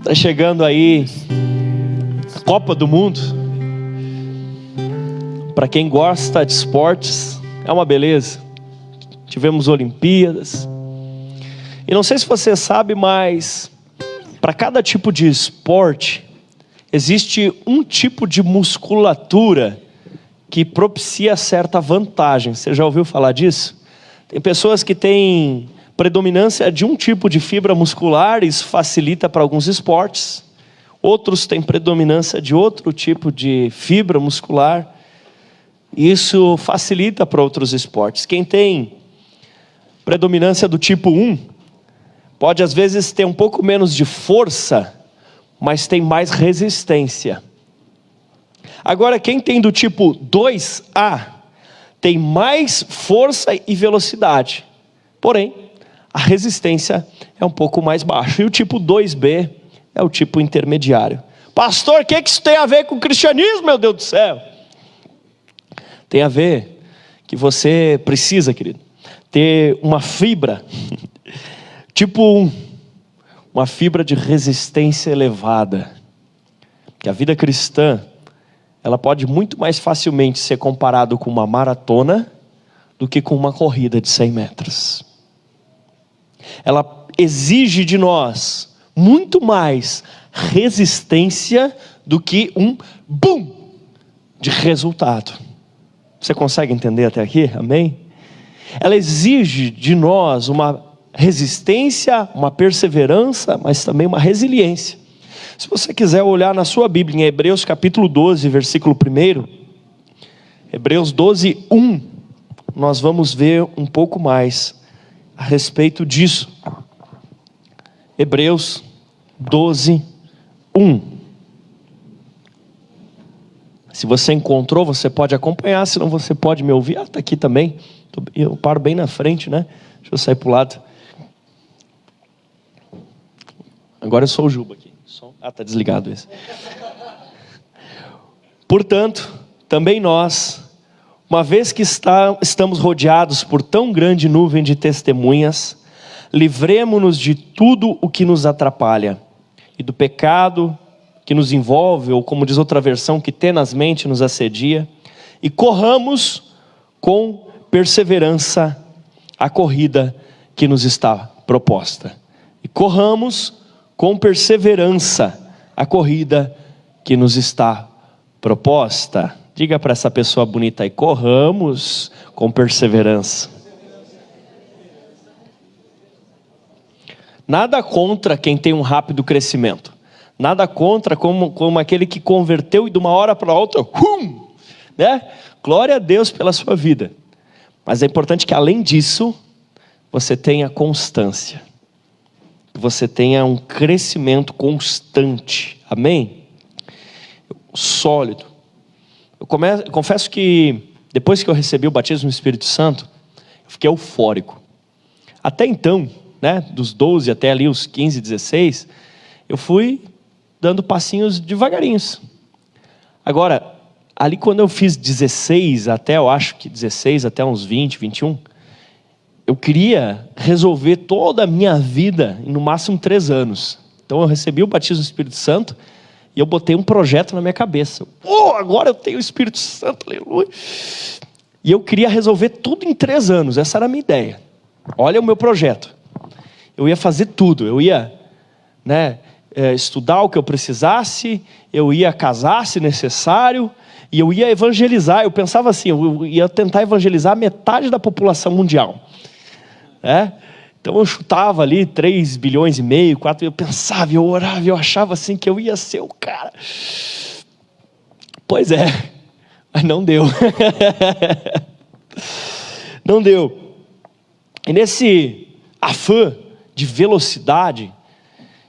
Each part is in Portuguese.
Tá chegando aí a Copa do Mundo. Para quem gosta de esportes, é uma beleza. Tivemos Olimpíadas. E não sei se você sabe, mas para cada tipo de esporte, existe um tipo de musculatura que propicia certa vantagem. Você já ouviu falar disso? Tem pessoas que têm predominância de um tipo de fibra muscular, isso facilita para alguns esportes. Outros têm predominância de outro tipo de fibra muscular, isso facilita para outros esportes. Quem tem predominância do tipo 1, pode às vezes ter um pouco menos de força, mas tem mais resistência. Agora, quem tem do tipo 2A, tem mais força e velocidade. Porém, a resistência é um pouco mais baixa. E o tipo 2B é o tipo intermediário. Pastor, o que isso tem a ver com o cristianismo, meu Deus do céu? Tem a ver que você precisa, querido, ter uma fibra, tipo 1, uma fibra de resistência elevada. Que a vida cristã, ela pode muito mais facilmente ser comparado com uma maratona do que com uma corrida de 100 metros. Ela exige de nós muito mais resistência do que um boom de resultado. Você consegue entender até aqui? Amém? Ela exige de nós uma resistência, uma perseverança, mas também uma resiliência. Se você quiser olhar na sua Bíblia, em Hebreus capítulo 12, versículo 1, Hebreus 12, 1, nós vamos ver um pouco mais a respeito disso. Hebreus 12, 1. Se você encontrou, você pode acompanhar, senão você pode me ouvir. Está aqui também. Eu paro bem na frente, né? Deixa eu sair para o lado. Agora eu sou o Juba aqui. Está desligado esse. Portanto, também nós, uma vez que estamos rodeados por tão grande nuvem de testemunhas, livremo-nos de tudo o que nos atrapalha e do pecado que nos envolve, ou como diz outra versão, que tenazmente nos assedia, e corramos com perseverança a corrida que nos está proposta. E corramos com perseverança a corrida que nos está proposta. Diga para essa pessoa bonita aí: corramos com perseverança. Nada contra quem tem um rápido crescimento. Nada contra como aquele que converteu e de uma hora para outra, né? Glória a Deus pela sua vida. Mas é importante que além disso, você tenha constância. Você tenha um crescimento constante. Amém? Sólido. Eu confesso que depois que eu recebi o batismo no Espírito Santo, eu fiquei eufórico. Até então, né, dos 12 até ali os 15, 16, eu fui dando passinhos devagarinhos. Agora, ali quando eu fiz 16 até, eu acho que 16 até uns 20, 21, eu queria resolver toda a minha vida em no máximo 3 anos. Então eu recebi o batismo do Espírito Santo e eu botei um projeto na minha cabeça. Agora eu tenho o Espírito Santo, aleluia. E eu queria resolver tudo em 3 anos, essa era a minha ideia. Olha o meu projeto. Eu ia fazer tudo, eu ia, estudar o que eu precisasse, eu ia casar se necessário, e eu ia evangelizar. Eu pensava assim, eu ia tentar evangelizar metade da população mundial. Então eu chutava ali 3 bilhões e meio, 4, eu pensava, eu orava, eu achava assim que eu ia ser o cara. Pois é, mas não deu. Não deu. E nesse afã de velocidade,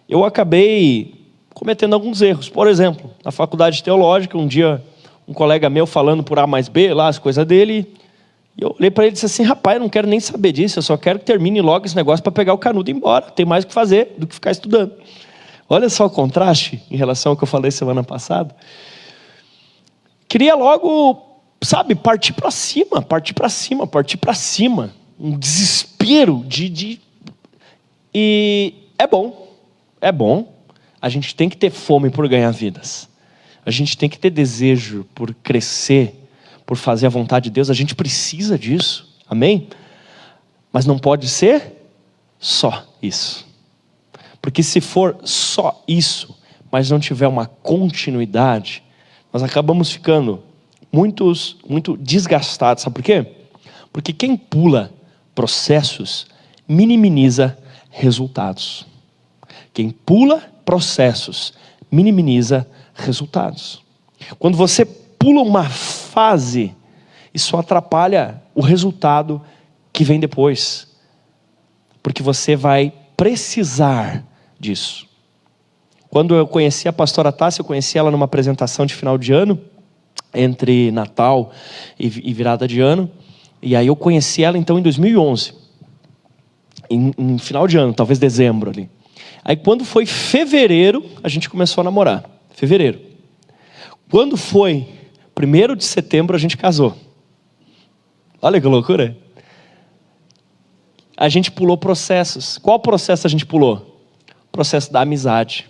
eu acabei cometendo alguns erros. Por exemplo, na faculdade teológica, um dia um colega meu falando por A mais B, lá as coisas dele, e eu olhei para ele e disse assim: rapaz, eu não quero nem saber disso, eu só quero que termine logo esse negócio para pegar o canudo e ir embora, tem mais o que fazer do que ficar estudando. Olha só o contraste em relação ao que eu falei semana passada. Queria logo, partir para cima, um desespero e é bom, A gente tem que ter fome por ganhar vidas. A gente tem que ter desejo por crescer, por fazer a vontade de Deus. A gente precisa disso. Amém? Mas não pode ser só isso. Porque se for só isso, mas não tiver uma continuidade, nós acabamos ficando muito desgastados. Sabe por quê? Porque quem pula processos minimiza resultados. Quem pula processos minimiza resultados. Quando você pula uma fase, isso atrapalha o resultado que vem depois. Porque você vai precisar disso. Quando eu conheci a pastora Tássia, eu conheci ela numa apresentação de final de ano, entre Natal e virada de ano. E aí eu conheci ela então em 2011. Em final de ano, talvez dezembro ali. Aí quando foi fevereiro, a gente começou a namorar. Fevereiro. Quando foi 1º de setembro, a gente casou. Olha que loucura. A gente pulou processos. Qual processo a gente pulou? O processo da amizade.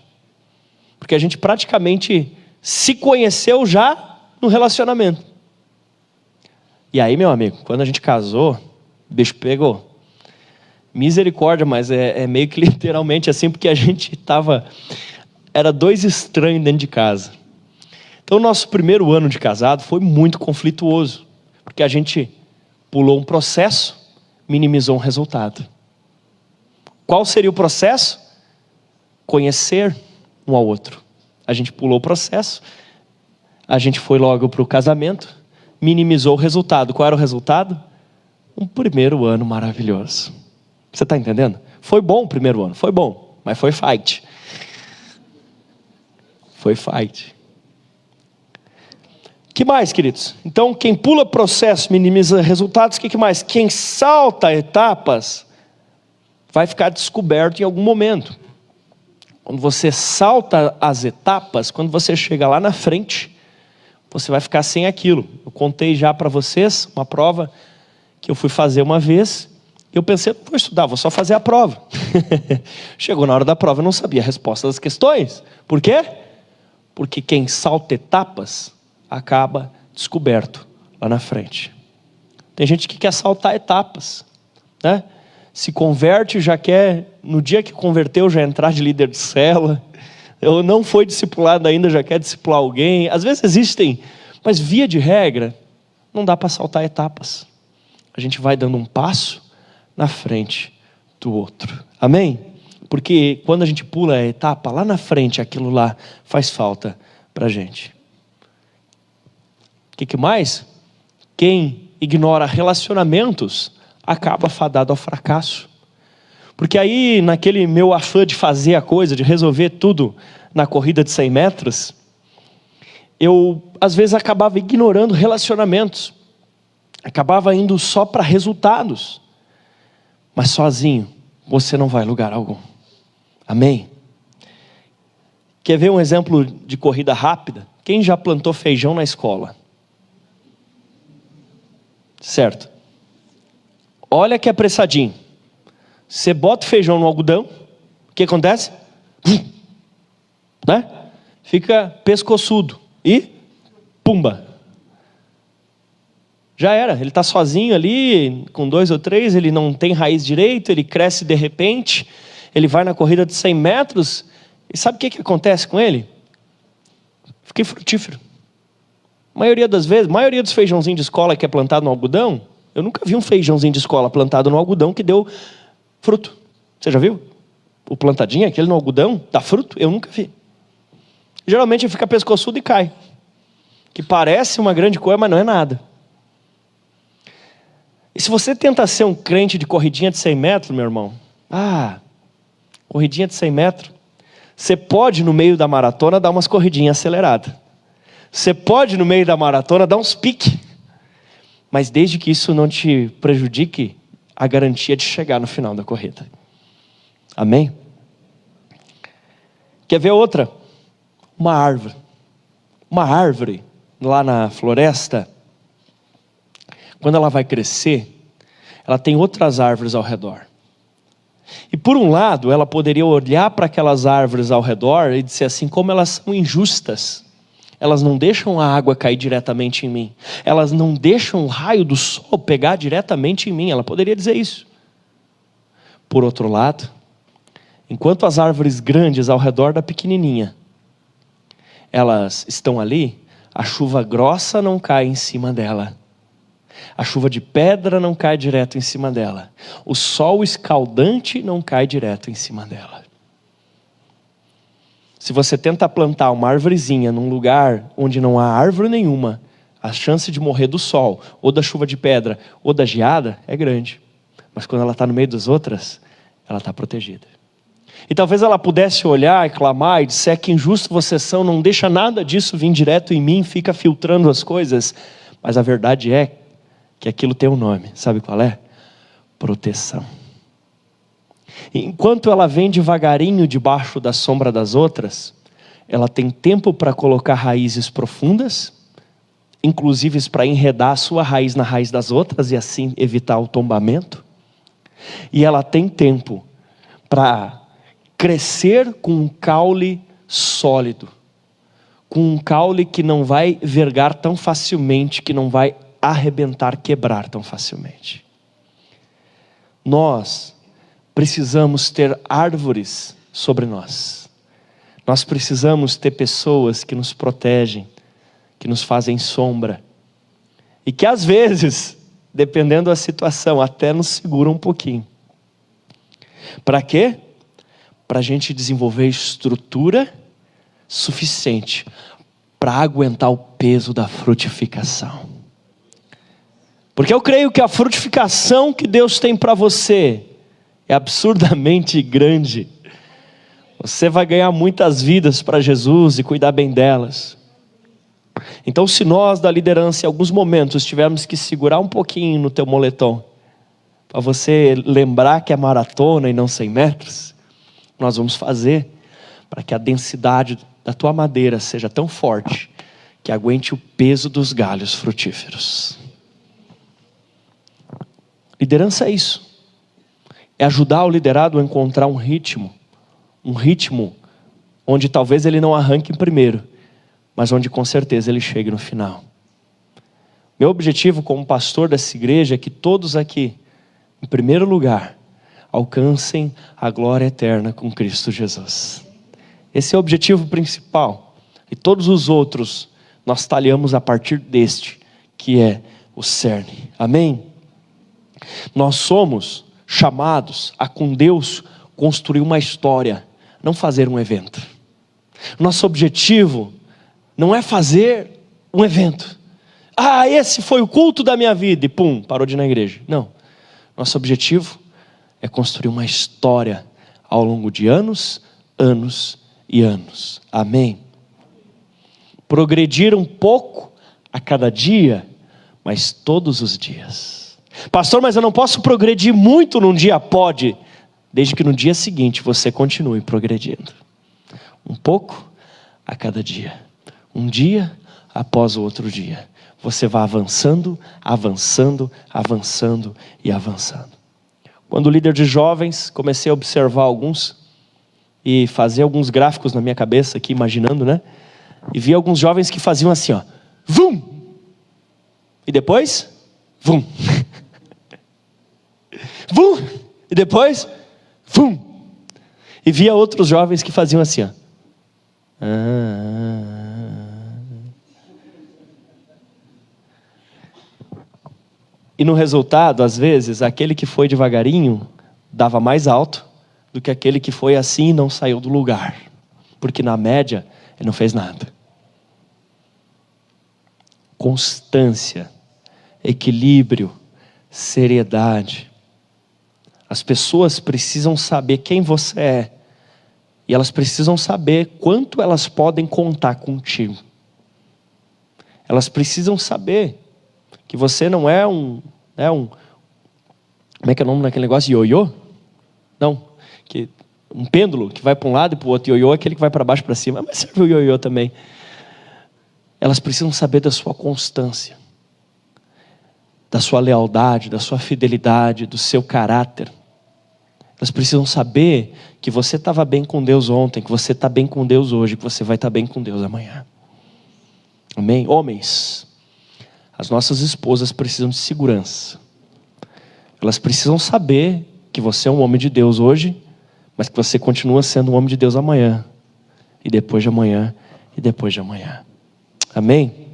Porque a gente praticamente se conheceu já no relacionamento. E aí, meu amigo, quando a gente casou, o bicho pegou. Misericórdia, mas é meio que literalmente assim, porque a gente era 2 estranhos dentro de casa. Então, o nosso primeiro ano de casado foi muito conflituoso, porque a gente pulou um processo, minimizou um resultado. Qual seria o processo? Conhecer um ao outro. A gente pulou o processo, a gente foi logo para o casamento, minimizou o resultado. Qual era o resultado? Um primeiro ano maravilhoso. Você está entendendo? Foi bom o primeiro ano, foi bom, mas foi fight. Foi fight. Que mais, queridos? Então, quem pula processo minimiza resultados. Que mais? Quem salta etapas vai ficar descoberto em algum momento. Quando você salta as etapas, quando você chega lá na frente, você vai ficar sem aquilo. Eu contei já para vocês uma prova que eu fui fazer uma vez. Eu pensei, não vou estudar, vou só fazer a prova. Chegou na hora da prova, eu não sabia a resposta das questões. Por quê? Porque quem salta etapas acaba descoberto lá na frente. Tem gente que quer saltar etapas, né? Se converte, já quer, no dia que converteu, já entrar de líder de célula. Eu não foi discipulado ainda, já quer discipular alguém. Às vezes existem, mas via de regra, não dá para saltar etapas. A gente vai dando um passo na frente do outro. Amém? Porque quando a gente pula a etapa, lá na frente, aquilo lá faz falta para a gente. O que mais? Quem ignora relacionamentos acaba fadado ao fracasso. Porque aí, naquele meu afã de fazer a coisa, de resolver tudo na corrida de 100 metros, eu, às vezes, acabava ignorando relacionamentos. Acabava indo só para resultados. Mas sozinho, você não vai a lugar algum. Amém? Quer ver um exemplo de corrida rápida? Quem já plantou feijão na escola? Certo. Olha que apressadinho. Você bota o feijão no algodão, o que acontece? Né? Fica pescoçudo e pumba. Já era, ele está sozinho ali, com 2 ou 3, ele não tem raiz direito, ele cresce de repente, ele vai na corrida de 100 metros, e sabe o que acontece com ele? Fica frutífero. A maioria das vezes, a maioria dos feijãozinhos de escola que é plantado no algodão, eu nunca vi um feijãozinho de escola plantado no algodão que deu fruto. Você já viu? O plantadinho, aquele no algodão, dá fruto? Eu nunca vi. Geralmente fica pescoçudo e cai. Que parece uma grande coisa, mas não é nada. E se você tenta ser um crente de corridinha de 100 metros, meu irmão, corridinha de 100 metros, você pode no meio da maratona dar umas corridinhas aceleradas. Você pode no meio da maratona dar uns piques. Mas desde que isso não te prejudique a garantia de chegar no final da corrida. Amém? Quer ver outra? Uma árvore. Uma árvore lá na floresta, quando ela vai crescer, ela tem outras árvores ao redor. E por um lado, ela poderia olhar para aquelas árvores ao redor e dizer assim, como elas são injustas. Elas não deixam a água cair diretamente em mim. Elas não deixam o raio do sol pegar diretamente em mim. Ela poderia dizer isso. Por outro lado, enquanto as árvores grandes ao redor da pequenininha, elas estão ali, a chuva grossa não cai em cima dela. A chuva de pedra não cai direto em cima dela. O sol escaldante não cai direto em cima dela. Se você tenta plantar uma árvorezinha num lugar onde não há árvore nenhuma, a chance de morrer do sol, ou da chuva de pedra, ou da geada é grande. Mas quando ela está no meio das outras, ela está protegida. E talvez ela pudesse olhar e clamar e disser que injusto vocês são, não deixa nada disso vir direto em mim, fica filtrando as coisas. Mas a verdade é que aquilo tem um nome, sabe qual é? Proteção. Enquanto ela vem devagarinho debaixo da sombra das outras, ela tem tempo para colocar raízes profundas, inclusive para enredar a sua raiz na raiz das outras e assim evitar o tombamento. E ela tem tempo para crescer com um caule sólido, com um caule que não vai vergar tão facilmente, que não vai arrebentar, quebrar tão facilmente. Nós precisamos ter árvores sobre nós. Nós precisamos ter pessoas que nos protegem, que nos fazem sombra. E que às vezes, dependendo da situação, até nos seguram um pouquinho. Para quê? Para a gente desenvolver estrutura suficiente para aguentar o peso da frutificação. Porque eu creio que a frutificação que Deus tem para você é absurdamente grande. Você vai ganhar muitas vidas para Jesus e cuidar bem delas. Então, se nós da liderança em alguns momentos tivermos que segurar um pouquinho no teu moletom, para você lembrar que é maratona e não 100 metros, nós vamos fazer para que a densidade da tua madeira seja tão forte que aguente o peso dos galhos frutíferos. Liderança é isso. É ajudar o liderado a encontrar um ritmo onde talvez ele não arranque em primeiro, mas onde com certeza ele chegue no final. Meu objetivo como pastor dessa igreja é que todos aqui, em primeiro lugar, alcancem a glória eterna com Cristo Jesus. Esse é o objetivo principal. E todos os outros nós talhamos a partir deste, que é o cerne. Amém? Nós somos chamados a com Deus construir uma história, não fazer um evento. Nosso objetivo não é fazer um evento. Esse foi o culto da minha vida e pum, parou de ir na igreja. Não. Nosso objetivo é construir uma história ao longo de anos, anos e anos. Amém? Progredir um pouco a cada dia, mas todos os dias. Pastor, mas eu não posso progredir muito num dia? Pode, desde que no dia seguinte você continue progredindo. Um pouco a cada dia. Um dia após o outro dia. Você vai avançando, avançando, avançando e avançando. Quando líder de jovens, comecei a observar alguns e fazer alguns gráficos na minha cabeça aqui, imaginando, né? E vi alguns jovens que faziam assim, ó. Vum! E depois, vum! Vum! E depois, vum! E via outros jovens que faziam assim, ó. E no resultado, às vezes, aquele que foi devagarinho dava mais alto do que aquele que foi assim e não saiu do lugar. Porque na média, ele não fez nada. Constância, equilíbrio, seriedade. As pessoas precisam saber quem você é. E elas precisam saber quanto elas podem contar contigo. Elas precisam saber que você não é um como é que é o nome daquele negócio? Ioiô? Não, um pêndulo que vai para um lado e para o outro. Ioiô é aquele que vai para baixo e para cima, mas serve o ioiô também. Elas precisam saber da sua constância, da sua lealdade, da sua fidelidade, do seu caráter. Elas precisam saber que você estava bem com Deus ontem, que você está bem com Deus hoje, que você vai estar bem com Deus amanhã. Amém? Homens, as nossas esposas precisam de segurança. Elas precisam saber que você é um homem de Deus hoje, mas que você continua sendo um homem de Deus amanhã, e depois de amanhã, e depois de amanhã. Amém?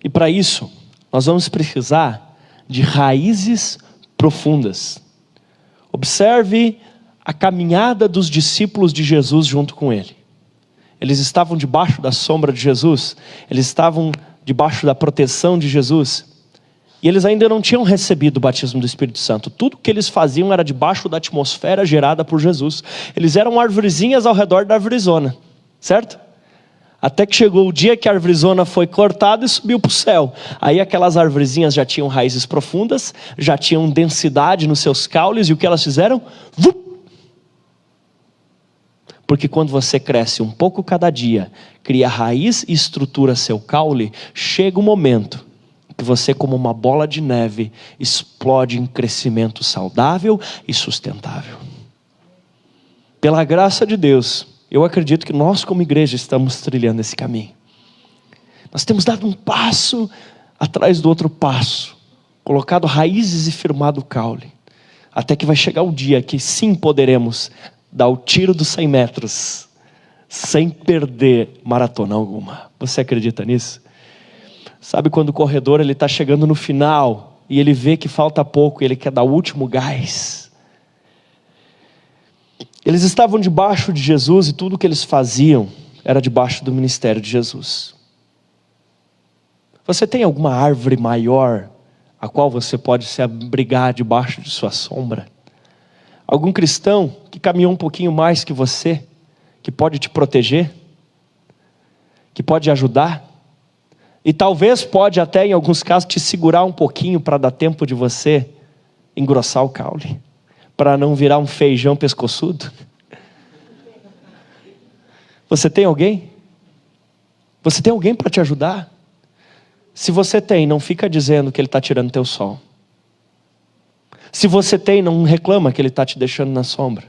E para isso, nós vamos precisar de raízes profundas. Observe a caminhada dos discípulos de Jesus junto com ele. Eles estavam debaixo da sombra de Jesus, eles estavam debaixo da proteção de Jesus, e eles ainda não tinham recebido o batismo do Espírito Santo. Tudo que eles faziam era debaixo da atmosfera gerada por Jesus. Eles eram arvorezinhas ao redor da arvorezona, certo? Até que chegou o dia que a arvorezona foi cortada e subiu para o céu. Aí aquelas arvorezinhas já tinham raízes profundas, já tinham densidade nos seus caules, e o que elas fizeram? Porque quando você cresce um pouco cada dia, cria raiz e estrutura seu caule, chega um momento que você, como uma bola de neve, explode em crescimento saudável e sustentável. Pela graça de Deus, eu acredito que nós como igreja estamos trilhando esse caminho. Nós temos dado um passo atrás do outro passo, colocado raízes e firmado o caule, até que vai chegar o dia que sim poderemos dar o tiro dos 100 metros, sem perder maratona alguma. Você acredita nisso? Sabe quando o corredor está chegando no final, e ele vê que falta pouco, e ele quer dar o último gás? Eles estavam debaixo de Jesus, e tudo o que eles faziam era debaixo do ministério de Jesus. Você tem alguma árvore maior a qual você pode se abrigar debaixo de sua sombra? Algum cristão que caminhou um pouquinho mais que você, que pode te proteger, que pode ajudar, e talvez pode até em alguns casos te segurar um pouquinho para dar tempo de você engrossar o caule, para não virar um feijão pescoçudo? Você tem alguém? Você tem alguém para te ajudar? Se você tem, não fica dizendo que ele está tirando teu sol. Se você tem, não reclama que ele está te deixando na sombra.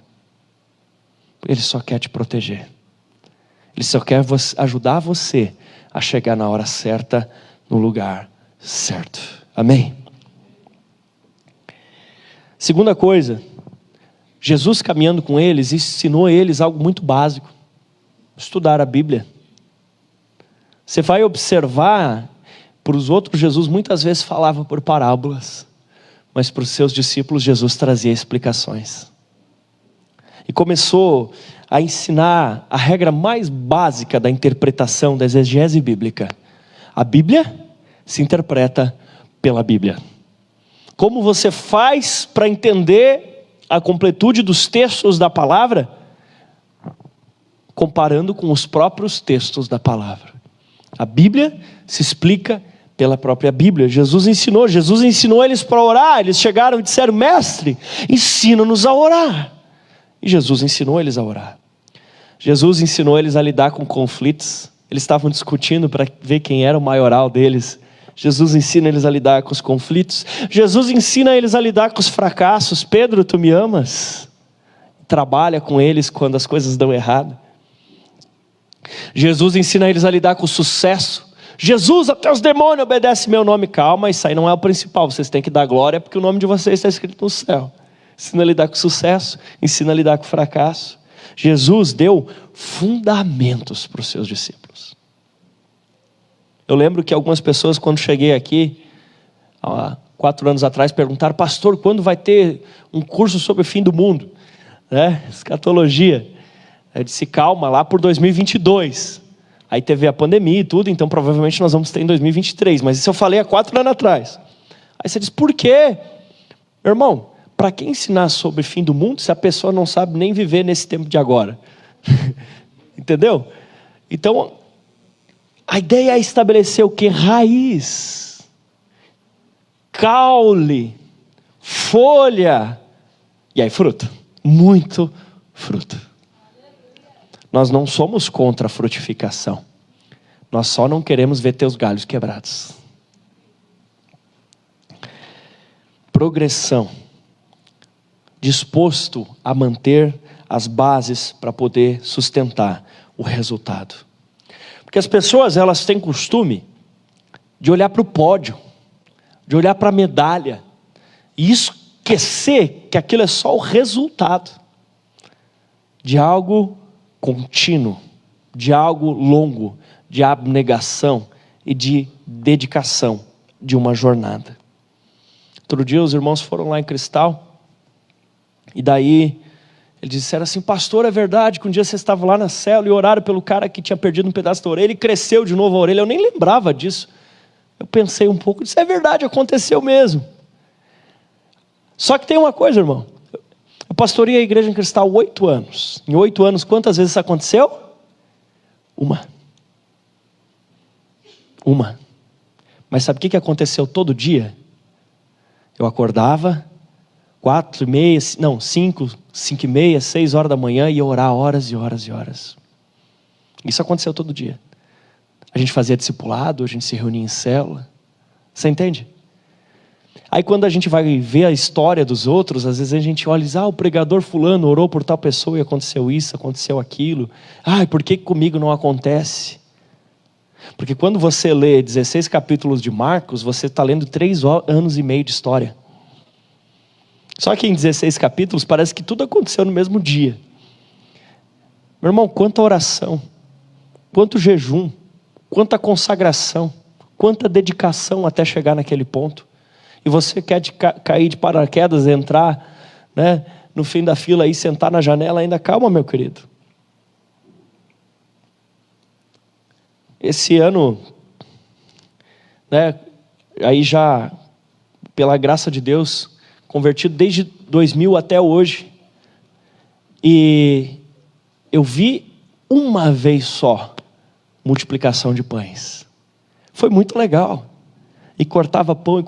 Ele só quer te proteger. Ele só quer ajudar você a chegar na hora certa, no lugar certo. Amém? Segunda coisa, Jesus caminhando com eles, ensinou eles algo muito básico: estudar a Bíblia. Você vai observar, para os outros Jesus muitas vezes falava por parábolas, mas para os seus discípulos Jesus trazia explicações. E começou a ensinar a regra mais básica da interpretação da exegese bíblica. A Bíblia se interpreta pela Bíblia. Como você faz para entender a completude dos textos da palavra? Comparando com os próprios textos da palavra. A Bíblia se explica pela própria Bíblia. Jesus ensinou eles para orar. Eles chegaram e disseram: mestre, ensina-nos a orar. E Jesus ensinou eles a orar. Jesus ensinou eles a lidar com conflitos. Eles estavam discutindo para ver quem era o maioral deles. Jesus ensina eles a lidar com os conflitos. Jesus ensina eles a lidar com os fracassos. Pedro, tu me amas? Trabalha com eles quando as coisas dão errado. Jesus ensina eles a lidar com o sucesso. Jesus, até os demônios obedecem meu nome. Calma, isso aí não é o principal. Vocês têm que dar glória porque o nome de vocês está escrito no céu. Ensina a lidar com sucesso, ensina a lidar com fracasso. Jesus deu fundamentos para os seus discípulos. Eu lembro que algumas pessoas, quando cheguei aqui, há 4 anos atrás, perguntaram: pastor, quando vai ter um curso sobre o fim do mundo? Escatologia. Eu disse: calma, lá por 2022. Aí teve a pandemia e tudo, então provavelmente nós vamos ter em 2023. Mas isso eu falei há 4 anos atrás. Aí você diz: por quê? Meu irmão, para que ensinar sobre o fim do mundo se a pessoa não sabe nem viver nesse tempo de agora? Entendeu? Então, a ideia é estabelecer o que? Raiz, caule, folha, e aí fruto. Muito fruto. Nós não somos contra a frutificação. Nós só não queremos ver teus galhos quebrados. Progressão. disposto a manter as bases para poder sustentar o resultado. Porque as pessoas, elas têm costume de olhar para o pódio, de olhar para a medalha, e esquecer que aquilo é só o resultado de algo contínuo, de algo longo, de abnegação e de dedicação de uma jornada. Outro dia os irmãos foram lá em Cristal, e daí eles disseram assim: pastor, é verdade que um dia vocês estavam lá na célula e oraram pelo cara que tinha perdido um pedaço da orelha e cresceu de novo a orelha. Eu nem lembrava disso. Eu pensei um pouco, disse: é verdade, aconteceu mesmo. Só que tem uma coisa, irmão. Eu pastorei a igreja em Cristal 8 anos. Em 8 anos, quantas vezes isso aconteceu? Uma. Mas sabe o que aconteceu todo dia? Eu acordava 5, 5:30, 6 horas da manhã, e ia orar horas e horas e horas. Isso aconteceu todo dia. A gente fazia discipulado, a gente se reunia em célula. Você entende? Aí quando a gente vai ver a história dos outros, às vezes a gente olha e diz: o pregador fulano orou por tal pessoa e aconteceu isso, aconteceu aquilo. Por que comigo não acontece? Porque quando você lê 16 capítulos de Marcos, você está lendo 3 anos e meio de história. Só que em 16 capítulos parece que tudo aconteceu no mesmo dia. Meu irmão, quanta oração, quanto jejum, quanta consagração, quanta dedicação até chegar naquele ponto. E você quer cair de paraquedas, entrar, né, no fim da fila e sentar na janela ainda? Calma, meu querido. Esse ano, né, aí já, pela graça de Deus, convertido desde 2000 até hoje, e eu vi uma vez só multiplicação de pães. Foi muito legal. E cortava pão,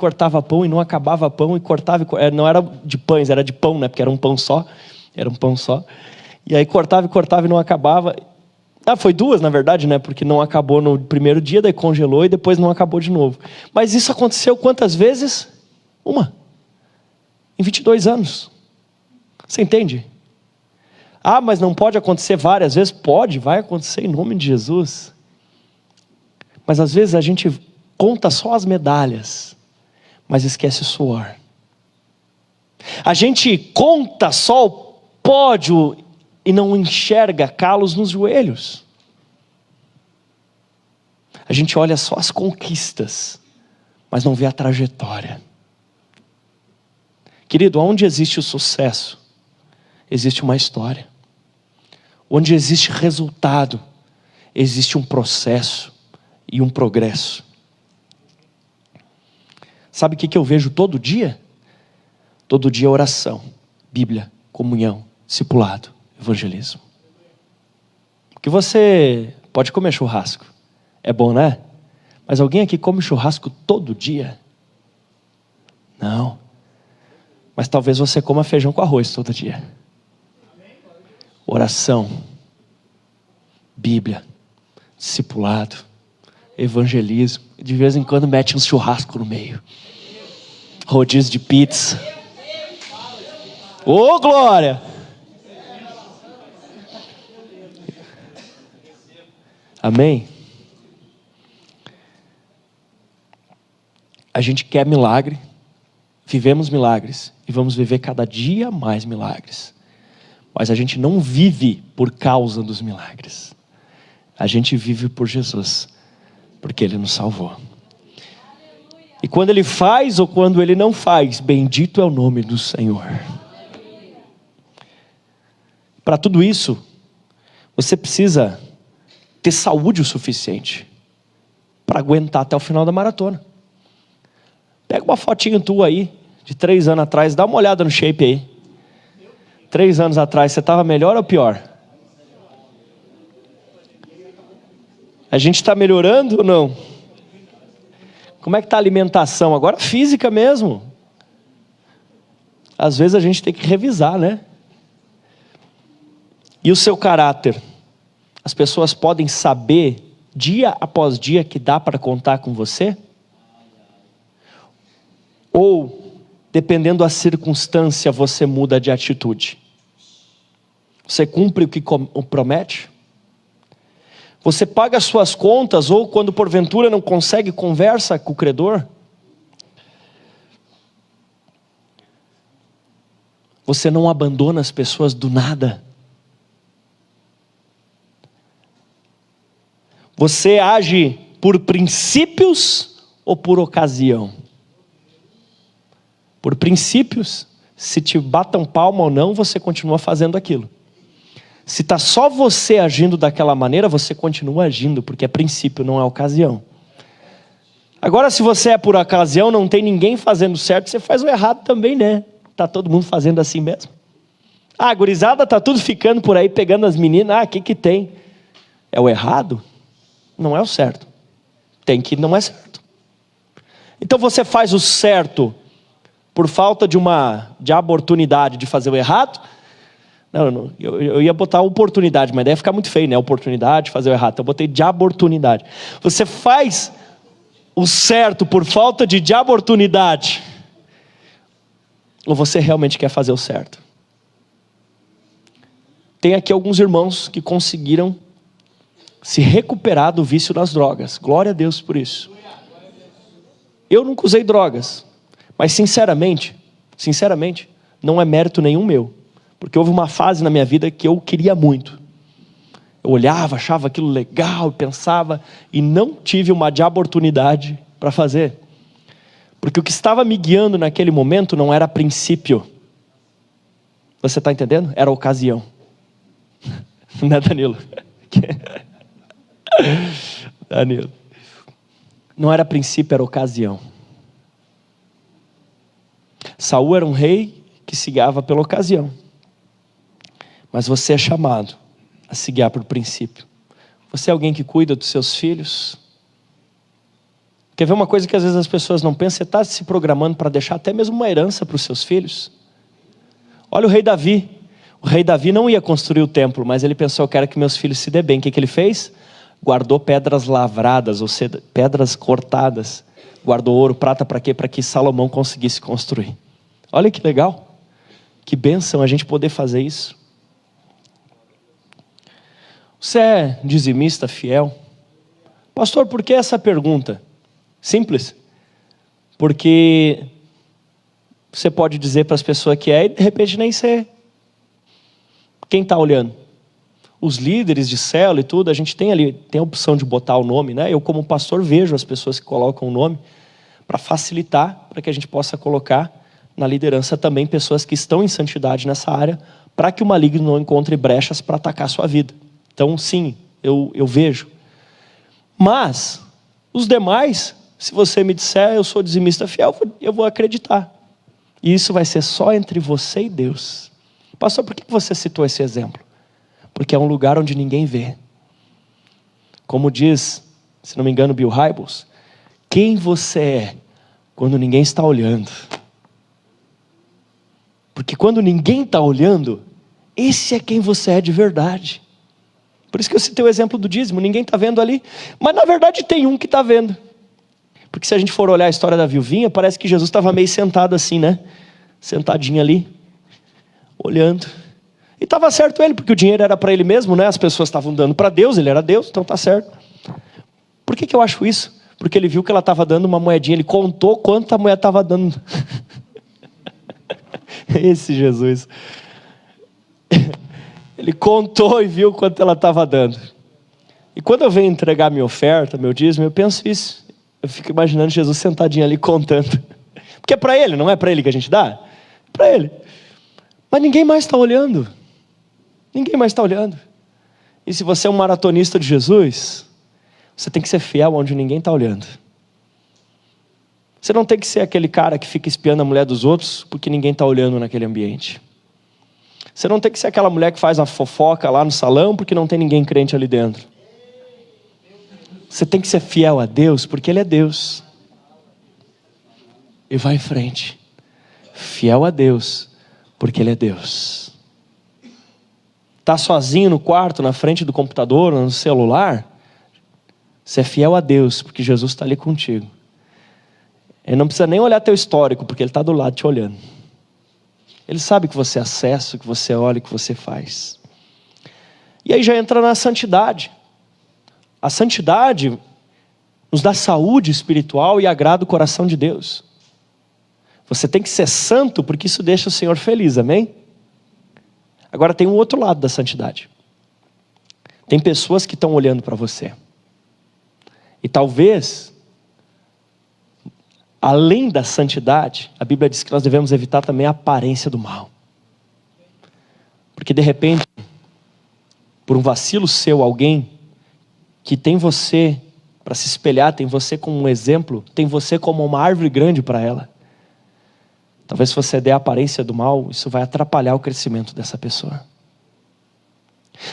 e não acabava pão, e cortava, não era de pães, era de pão, né? Porque era um pão só. E aí cortava e não acabava. Foi 2, na verdade, né? Porque não acabou no primeiro dia, daí congelou e depois não acabou de novo. Mas isso aconteceu quantas vezes? Uma. Em 22 anos. Você entende? Mas não pode acontecer várias vezes? Pode, vai acontecer em nome de Jesus. Mas às vezes a gente conta só as medalhas, mas esquece o suor. A gente conta só o pódio e não enxerga calos nos joelhos. A gente olha só as conquistas, mas não vê a trajetória. Querido, onde existe o sucesso, existe uma história. Onde existe resultado, existe um processo e um progresso. Sabe o que eu vejo todo dia? Todo dia oração, Bíblia, comunhão, discipulado, evangelismo. Porque você pode comer churrasco, é bom, né? Mas alguém aqui come churrasco todo dia? Não. Mas talvez você coma feijão com arroz todo dia. Oração, Bíblia, discipulado, evangelismo. De vez em quando mete um churrasco no meio. Rodízio de pizza. Ô, glória! Amém? A gente quer milagre, vivemos milagres e vamos viver cada dia mais milagres. Mas a gente não vive por causa dos milagres. A gente vive por Jesus, porque Ele nos salvou. E quando Ele faz ou quando Ele não faz, bendito é o nome do Senhor. Para tudo isso, você precisa ter saúde o suficiente para aguentar até o final da maratona. Pega uma fotinha tua aí, de 3 anos atrás, dá uma olhada no shape aí. 3 anos atrás, você estava melhor ou pior? A gente está melhorando ou não? Como é que está a alimentação? Agora física mesmo. Às vezes a gente tem que revisar, né? E o seu caráter? As pessoas podem saber, dia após dia, que dá para contar com você? Ou dependendo da circunstância, você muda de atitude. Você cumpre o que promete? Você paga as suas contas, ou quando porventura não consegue, conversa com o credor? Você não abandona as pessoas do nada? Você age por princípios ou por ocasião? Por princípios, se te batam palma ou não, você continua fazendo aquilo. Se está só você agindo daquela maneira, você continua agindo, porque é princípio, não é ocasião. Agora, se você é por ocasião, não tem ninguém fazendo certo, você faz o errado também, né? Está todo mundo fazendo assim mesmo. A gurizada está tudo ficando por aí, pegando as meninas. O que tem? É o errado? Não é o certo. Tem que não é certo. Então você faz o certo por falta de oportunidade de fazer o errado? Não, eu ia botar oportunidade, mas daí ia ficar muito feio, né? Oportunidade de fazer o errado. Então eu botei de oportunidade. Você faz o certo por falta de oportunidade? Ou você realmente quer fazer o certo? Tem aqui alguns irmãos que conseguiram se recuperar do vício das drogas. Glória a Deus por isso. Eu nunca usei drogas, mas sinceramente, não é mérito nenhum meu. Porque houve uma fase na minha vida que eu queria muito. Eu olhava, achava aquilo legal, pensava, e não tive uma oportunidade para fazer. Porque o que estava me guiando naquele momento não era princípio. Você está entendendo? Era ocasião. Não é, Danilo? Danilo. Não era princípio, era ocasião. Saul era um rei que se guiava pela ocasião. Mas você é chamado a se guiar por princípio. Você é alguém que cuida dos seus filhos? Quer ver uma coisa que às vezes as pessoas não pensam? Você está se programando para deixar até mesmo uma herança para os seus filhos? Olha o rei Davi. O rei Davi não ia construir o templo, mas ele pensou: eu quero que meus filhos se dê bem. O que ele fez? Guardou pedras lavradas, ou seja, pedras cortadas. Guardou ouro, prata, para quê? Para que Salomão conseguisse construir. Olha que legal. Que bênção a gente poder fazer isso. Você é dizimista fiel? Pastor, por que essa pergunta? Simples. Porque você pode dizer para as pessoas que é e de repente nem ser. Quem está olhando? Os líderes de célula e tudo, a gente tem ali, tem a opção de botar o nome, né? Eu como pastor vejo as pessoas que colocam o nome para facilitar, para que a gente possa colocar na liderança também pessoas que estão em santidade nessa área, para que o maligno não encontre brechas para atacar a sua vida. Então sim, eu vejo. Mas, os demais, se você me disser eu sou dizimista fiel, eu vou acreditar. E isso vai ser só entre você e Deus. Pastor, por que você citou esse exemplo? Porque é um lugar onde ninguém vê. Como diz, se não me engano, Bill Hybels, quem você é quando ninguém está olhando? Porque quando ninguém está olhando, esse é quem você é de verdade. Por isso que eu citei o exemplo do dízimo, ninguém está vendo ali, mas na verdade tem um que está vendo. Porque se a gente for olhar a história da viuvinha, parece que Jesus estava meio sentado assim, né? Sentadinho ali, olhando. E estava certo ele, porque o dinheiro era para ele mesmo, né? As pessoas estavam dando para Deus, ele era Deus, então está certo. Por que eu acho isso? Porque ele viu que ela estava dando uma moedinha, ele contou quanto a mulher estava dando. Esse Jesus. Ele contou e viu quanto ela estava dando. E quando eu venho entregar minha oferta, meu dízimo, eu penso isso. Eu fico imaginando Jesus sentadinho ali contando. Porque é para ele, não é para ele que a gente dá? É para ele. Mas ninguém mais está olhando. Ninguém mais está olhando. E se você é um maratonista de Jesus, você tem que ser fiel onde ninguém está olhando. Você não tem que ser aquele cara que fica espiando a mulher dos outros porque ninguém está olhando naquele ambiente. Você não tem que ser aquela mulher que faz a fofoca lá no salão porque não tem ninguém crente ali dentro. Você tem que ser fiel a Deus porque Ele é Deus. E vai em frente. Fiel a Deus porque Ele é Deus. Está sozinho no quarto, na frente do computador, no celular? Você é fiel a Deus porque Jesus está ali contigo. Ele não precisa nem olhar teu histórico, porque ele está do lado te olhando. Ele sabe que você acessa, que você olha, que você faz. E aí já entra na santidade. A santidade nos dá saúde espiritual e agrada o coração de Deus. Você tem que ser santo, porque isso deixa o Senhor feliz, amém? Agora tem um outro lado da santidade. Tem pessoas que estão olhando para você. E talvez, além da santidade, a Bíblia diz que nós devemos evitar também a aparência do mal. Porque de repente, por um vacilo seu, alguém que tem você para se espelhar, tem você como um exemplo, tem você como uma árvore grande para ela. Talvez se você der a aparência do mal, isso vai atrapalhar o crescimento dessa pessoa.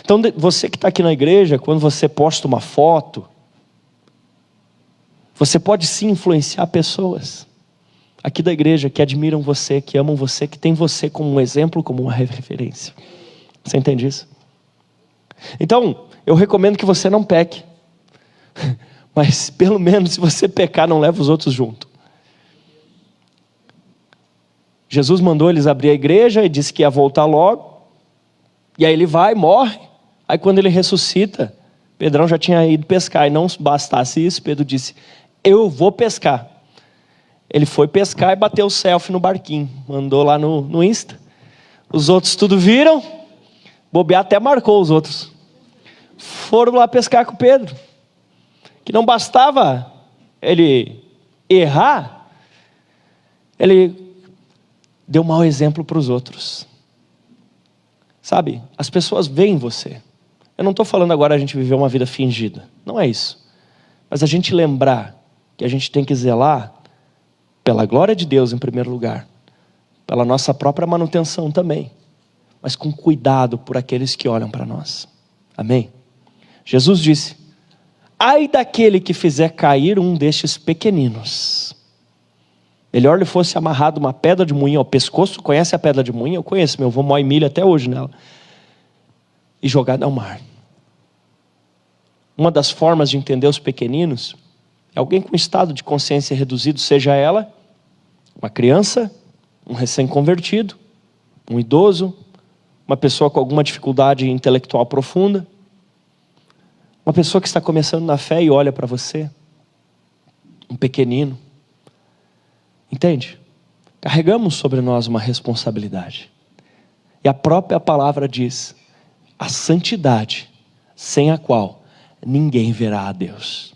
Então você que está aqui na igreja, quando você posta uma foto, você pode sim influenciar pessoas aqui da igreja que admiram você, que amam você, que tem você como um exemplo, como uma referência. Você entende isso? Então, eu recomendo que você não peque. Mas pelo menos se você pecar, não leva os outros junto. Jesus mandou eles abrir a igreja e disse que ia voltar logo. E aí ele vai, morre. Aí quando ele ressuscita, Pedrão já tinha ido pescar. E não bastasse isso, Pedro disse: eu vou pescar. Ele foi pescar e bateu o selfie no barquinho. Mandou lá no Insta. Os outros tudo viram. Bobear até marcou os outros. Foram lá pescar com Pedro. Que não bastava ele errar, ele deu mau exemplo para os outros. Sabe, as pessoas veem você. Eu não estou falando agora a gente viver uma vida fingida. Não é isso. Mas a gente lembrar que a gente tem que zelar pela glória de Deus em primeiro lugar. Pela nossa própria manutenção também. Mas com cuidado por aqueles que olham para nós. Amém? Jesus disse: ai daquele que fizer cair um destes pequeninos. Melhor lhe fosse amarrado uma pedra de moinho ao pescoço. Conhece a pedra de moinho? Eu conheço, meu avô moe milho até hoje nela. E jogado ao mar. Uma das formas de entender os pequeninos é alguém com estado de consciência reduzido, seja ela uma criança, um recém-convertido, um idoso, uma pessoa com alguma dificuldade intelectual profunda, uma pessoa que está começando na fé e olha para você, um pequenino. Entende? Carregamos sobre nós uma responsabilidade. E a própria palavra diz: a santidade, sem a qual ninguém verá a Deus.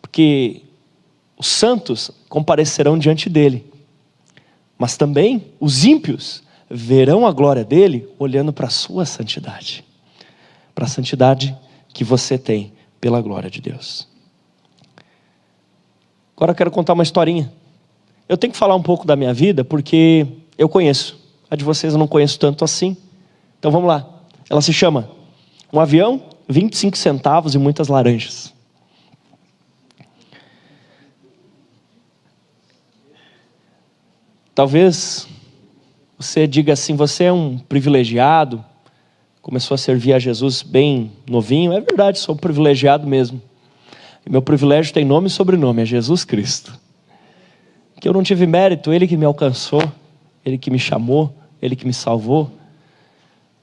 Porque os santos comparecerão diante dele, mas também os ímpios verão a glória dele olhando para a sua santidade. Para a santidade que você tem pela glória de Deus. Agora eu quero contar uma historinha. Eu tenho que falar um pouco da minha vida, porque eu conheço. A de vocês eu não conheço tanto assim. Então vamos lá. Ela se chama Um Avião, 25 centavos e muitas laranjas. Talvez você diga assim: você é um privilegiado, começou a servir a Jesus bem novinho. É verdade, sou privilegiado mesmo. E meu privilégio tem nome e sobrenome, é Jesus Cristo. Que eu não tive mérito, Ele que me alcançou, Ele que me chamou, Ele que me salvou.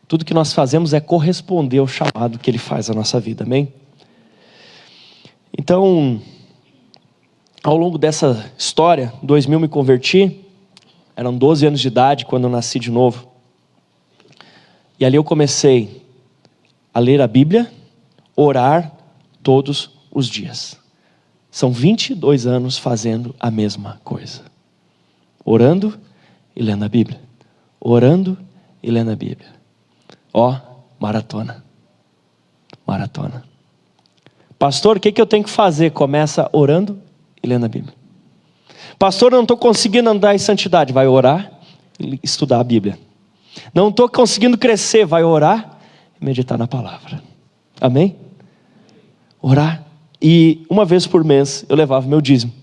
Tudo que nós fazemos é corresponder ao chamado que Ele faz na nossa vida, amém? Então, ao longo dessa história, em 2000 me converti, eram 12 anos de idade quando eu nasci de novo. E ali eu comecei a ler a Bíblia, orar todos os dias. São 22 anos fazendo a mesma coisa. Orando e lendo a Bíblia. Orando e lendo a Bíblia. Ó, maratona. Maratona. Pastor, o que eu tenho que fazer? Começa orando e lendo a Bíblia. Pastor, eu não estou conseguindo andar em santidade. Vai orar e estudar a Bíblia. Não estou conseguindo crescer. Vai orar e meditar na palavra. Amém? Orar. E uma vez por mês eu levava meu dízimo.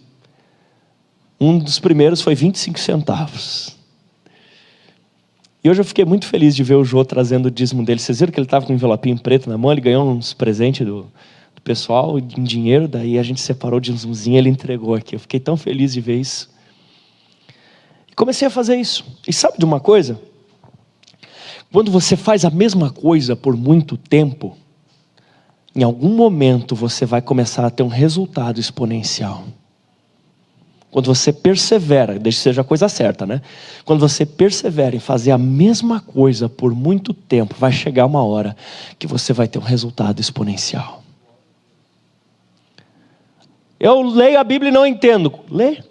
Um dos primeiros foi 25 centavos. E hoje eu fiquei muito feliz de ver o Jô trazendo o dízimo dele. Vocês viram que ele estava com um envelopinho preto na mão? Ele ganhou uns presentes do do pessoal em dinheiro, daí a gente separou de umzinho e ele entregou aqui. Eu fiquei tão feliz de ver isso. E comecei a fazer isso. E sabe de uma coisa? Quando você faz a mesma coisa por muito tempo, em algum momento você vai começar a ter um resultado exponencial. Quando você persevera, desde que seja a coisa certa, né? Quando você persevera em fazer a mesma coisa por muito tempo, vai chegar uma hora que você vai ter um resultado exponencial. Eu leio a Bíblia e não entendo. Lê.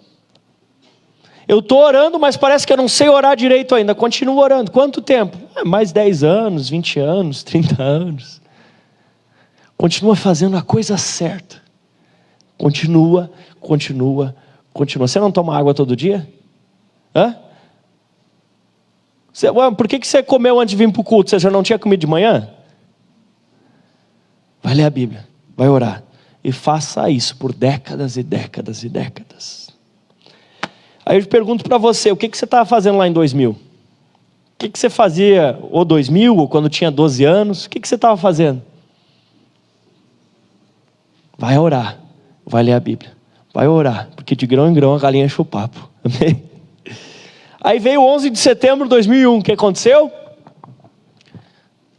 Eu estou orando, mas parece que eu não sei orar direito ainda. Continuo orando. Quanto tempo? Mais 10 anos, 20 anos, 30 anos. Continua fazendo a coisa certa. Continua. Você não toma água todo dia? Hã? Por que você comeu antes de vir para o culto? Você já não tinha comido de manhã? Vai ler a Bíblia. Vai orar. E faça isso por décadas e décadas e décadas. Aí eu pergunto para você, o que você estava fazendo lá em 2000? O que você fazia, ou 2000, ou quando tinha 12 anos? O que você estava fazendo? Vai orar, vai ler a Bíblia, vai orar, porque de grão em grão a galinha enche o papo. Amém? Aí veio o 11 de setembro de 2001, o que aconteceu?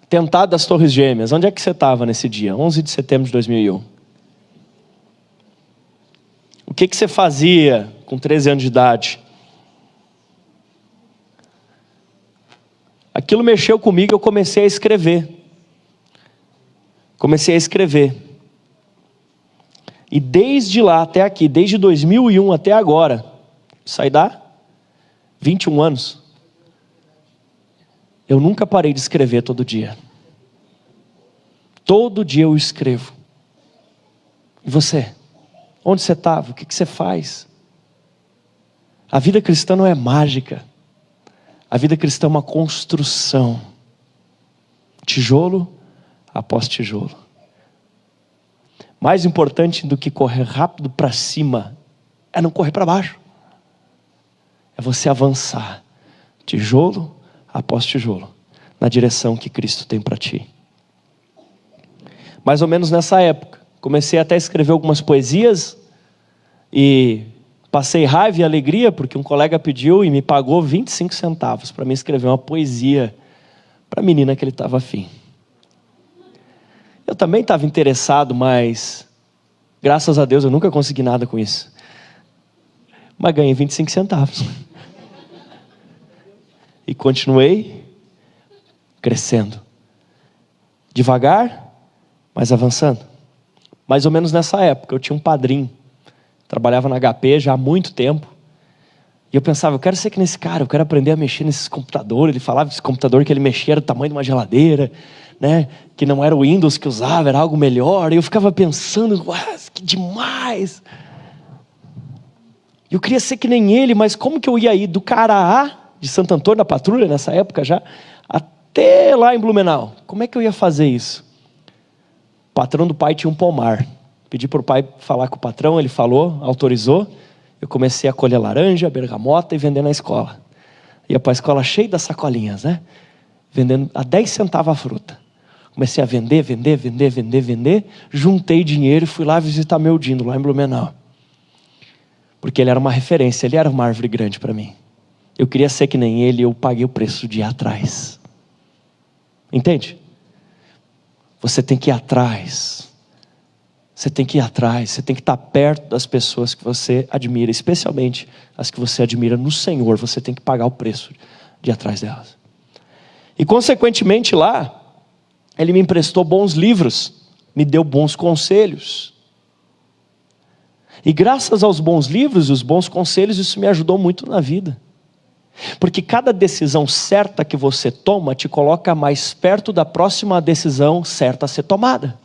Atentado das Torres Gêmeas. Onde é que você estava nesse dia? 11 de setembro de 2001. O que você fazia com 13 anos de idade? Aquilo mexeu comigo, eu comecei a escrever. E desde lá até aqui, desde 2001 até agora, isso aí dá 21 anos. Eu nunca parei de escrever todo dia. Todo dia eu escrevo. E você? Onde você estava? O que você faz? A vida cristã não é mágica. A vida cristã é uma construção. Tijolo após tijolo. Mais importante do que correr rápido para cima é não correr para baixo. É você avançar, tijolo após tijolo, na direção que Cristo tem para ti. Mais ou menos nessa época, comecei até a escrever algumas poesias e passei raiva e alegria porque um colega pediu e me pagou 25 centavos para me escrever uma poesia para a menina que ele estava afim. Eu também estava interessado, mas graças a Deus eu nunca consegui nada com isso. Mas ganhei 25 centavos. E continuei crescendo. Devagar, mas avançando. Mais ou menos nessa época, eu tinha um padrinho. Trabalhava na HP já há muito tempo. E eu pensava, eu quero ser que nesse cara, eu quero aprender a mexer nesses computadores. Ele falava que esse computador que ele mexia era do tamanho de uma geladeira, né? Que não era o Windows que usava, era algo melhor. E eu ficava pensando, que demais. Eu queria ser que nem ele, mas como que eu ia ir do Caraá, de Santo Antônio da Patrulha, nessa época já, até lá em Blumenau? Como é que eu ia fazer isso? O patrão do pai tinha um pomar. Pedi para o pai falar com o patrão, ele falou, autorizou. Eu comecei a colher laranja, bergamota e vender na escola. Ia para a escola cheia das sacolinhas, né? Vendendo a 10 centavos a fruta. Comecei a vender. Juntei dinheiro e fui lá visitar meu Dindo, lá em Blumenau. Porque ele era uma referência, ele era uma árvore grande para mim. Eu queria ser que nem ele, eu paguei o preço de ir atrás. Entende? Você tem que ir atrás. Você tem que ir atrás, você tem que estar perto das pessoas que você admira, especialmente as que você admira no Senhor. Você tem que pagar o preço de ir atrás delas. E consequentemente lá, ele me emprestou bons livros, me deu bons conselhos. E graças aos bons livros e os bons conselhos, isso me ajudou muito na vida. Porque cada decisão certa que você toma te coloca mais perto da próxima decisão certa a ser tomada.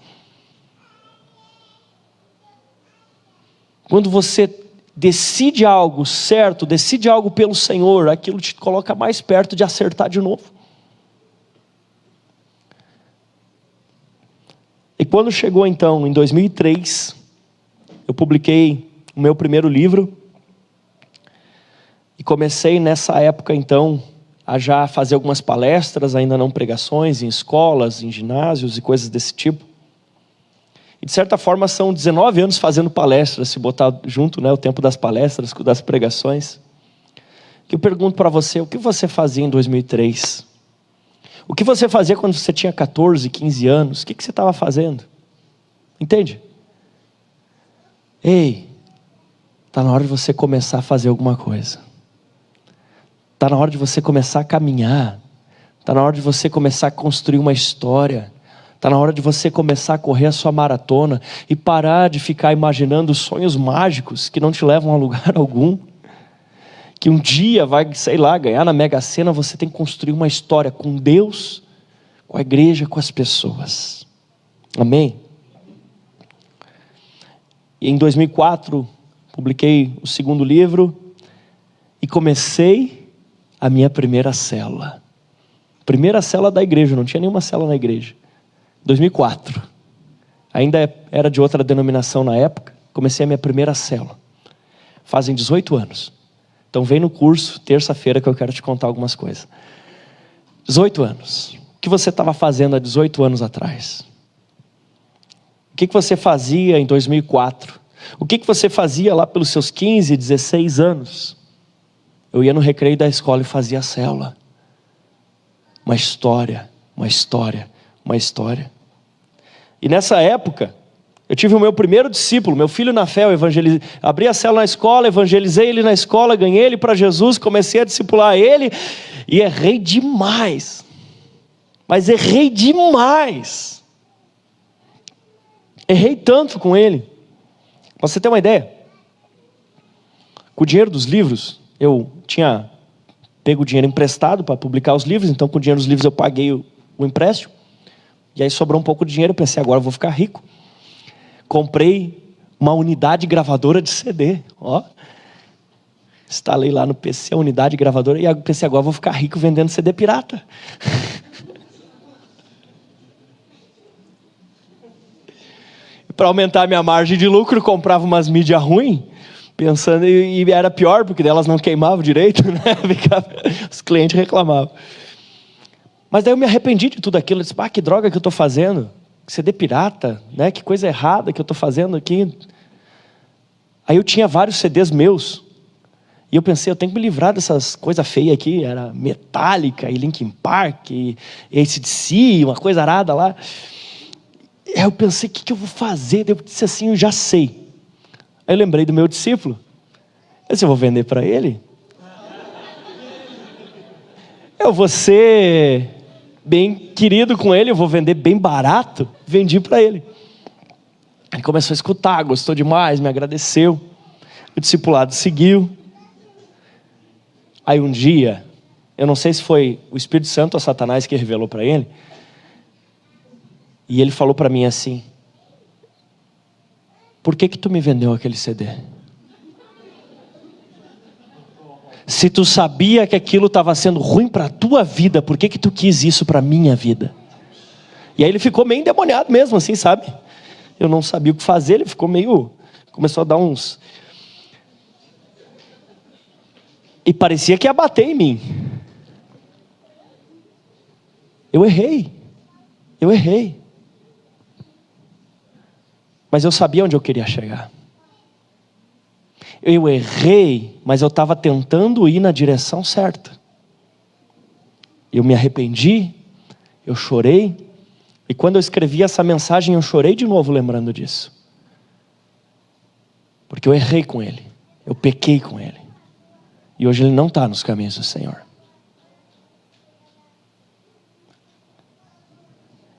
Quando você decide algo certo, decide algo pelo Senhor, aquilo te coloca mais perto de acertar de novo. E quando chegou então, em 2003, eu publiquei o meu primeiro livro. E comecei nessa época então, a já fazer algumas palestras, ainda não pregações, em escolas, em ginásios e coisas desse tipo. E De certa forma, são 19 anos fazendo palestras, se botar junto, né, o tempo das palestras, das pregações. Que eu pergunto para você, o que você fazia em 2003? O que você fazia quando você tinha 14, 15 anos? O que você estava fazendo? Entende? Ei, está na hora de você começar a fazer alguma coisa. Está na hora de você começar a caminhar. Está na hora de você começar a construir uma história. Está na hora de você começar a correr a sua maratona e parar de ficar imaginando sonhos mágicos que não te levam a lugar algum. Que um dia vai, sei lá, ganhar na Mega Sena. Você tem que construir uma história com Deus, com a igreja, com as pessoas. Amém? E em 2004, publiquei o segundo livro e comecei a minha primeira célula. Primeira célula da igreja, não tinha nenhuma célula na igreja. 2004. Ainda era de outra denominação na época. Comecei a minha primeira célula. Fazem 18 anos. Então vem no curso, terça-feira, que eu quero te contar algumas coisas. 18 anos. O que você estava fazendo há 18 anos atrás? O que você fazia em 2004? O que você fazia lá pelos seus 15, 16 anos? Eu ia no recreio da escola e fazia a célula. Uma história, uma história, uma história. E nessa época, eu tive o meu primeiro discípulo, meu filho na fé. Eu abri a célula na escola, evangelizei ele na escola, ganhei ele para Jesus, comecei a discipular ele e errei demais. Mas errei demais. Errei tanto com ele. Pra você ter uma ideia, com o dinheiro dos livros, eu tinha pego o dinheiro emprestado para publicar os livros, então com o dinheiro dos livros eu paguei o empréstimo. E aí sobrou um pouco de dinheiro, eu pensei, agora eu vou ficar rico. Comprei uma unidade gravadora de CD, ó. Instalei lá no PC a unidade gravadora e eu pensei, agora eu vou ficar rico vendendo CD pirata. Para aumentar a minha margem de lucro, comprava umas mídias ruins, pensando, e era pior, porque delas não queimavam direito, né? Os clientes reclamavam. Mas daí eu me arrependi de tudo aquilo. Eu disse, que droga que eu estou fazendo? CD pirata, né? Que coisa errada que eu estou fazendo aqui. Aí eu tinha vários CDs meus. E eu pensei, eu tenho que me livrar dessas coisas feias aqui. Era Metallica e Linkin Park e AC/DC, uma coisa arada lá. Aí eu pensei, o que eu vou fazer? Eu disse assim, eu já sei. Aí eu lembrei do meu discípulo. Eu disse, eu vou vender para ele? Eu vou ser bem querido com ele, eu vou vender bem barato. Vendi para ele. Ele começou a escutar, gostou demais, me agradeceu. O discipulado seguiu. Aí um dia, eu não sei se foi o Espírito Santo ou Satanás que revelou para ele, e ele falou para mim assim, por que tu me vendeu aquele CD? Se tu sabia que aquilo estava sendo ruim para a tua vida, por que tu quis isso para a minha vida? E aí ele ficou meio endemoniado mesmo, assim, sabe? Eu não sabia o que fazer, ele ficou meio... Começou a dar uns... E parecia que ia bater em mim. Eu errei. Mas eu sabia onde eu queria chegar. Eu errei, mas eu estava tentando ir na direção certa. Eu me arrependi, eu chorei, e quando eu escrevi essa mensagem, eu chorei de novo lembrando disso. Porque eu errei com ele, eu pequei com ele. E hoje ele não está nos caminhos do Senhor.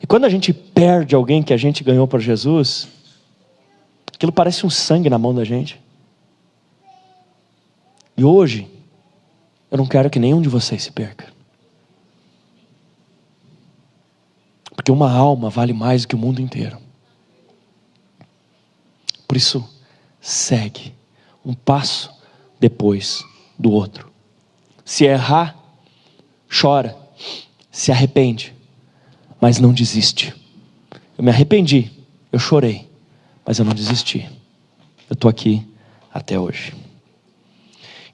E quando a gente perde alguém que a gente ganhou para Jesus, aquilo parece um sangue na mão da gente. E hoje, eu não quero que nenhum de vocês se perca. Porque uma alma vale mais do que o mundo inteiro. Por isso, segue um passo depois do outro. Se errar, chora, se arrepende, mas não desiste. Eu me arrependi, eu chorei, mas eu não desisti. Eu estou aqui até hoje.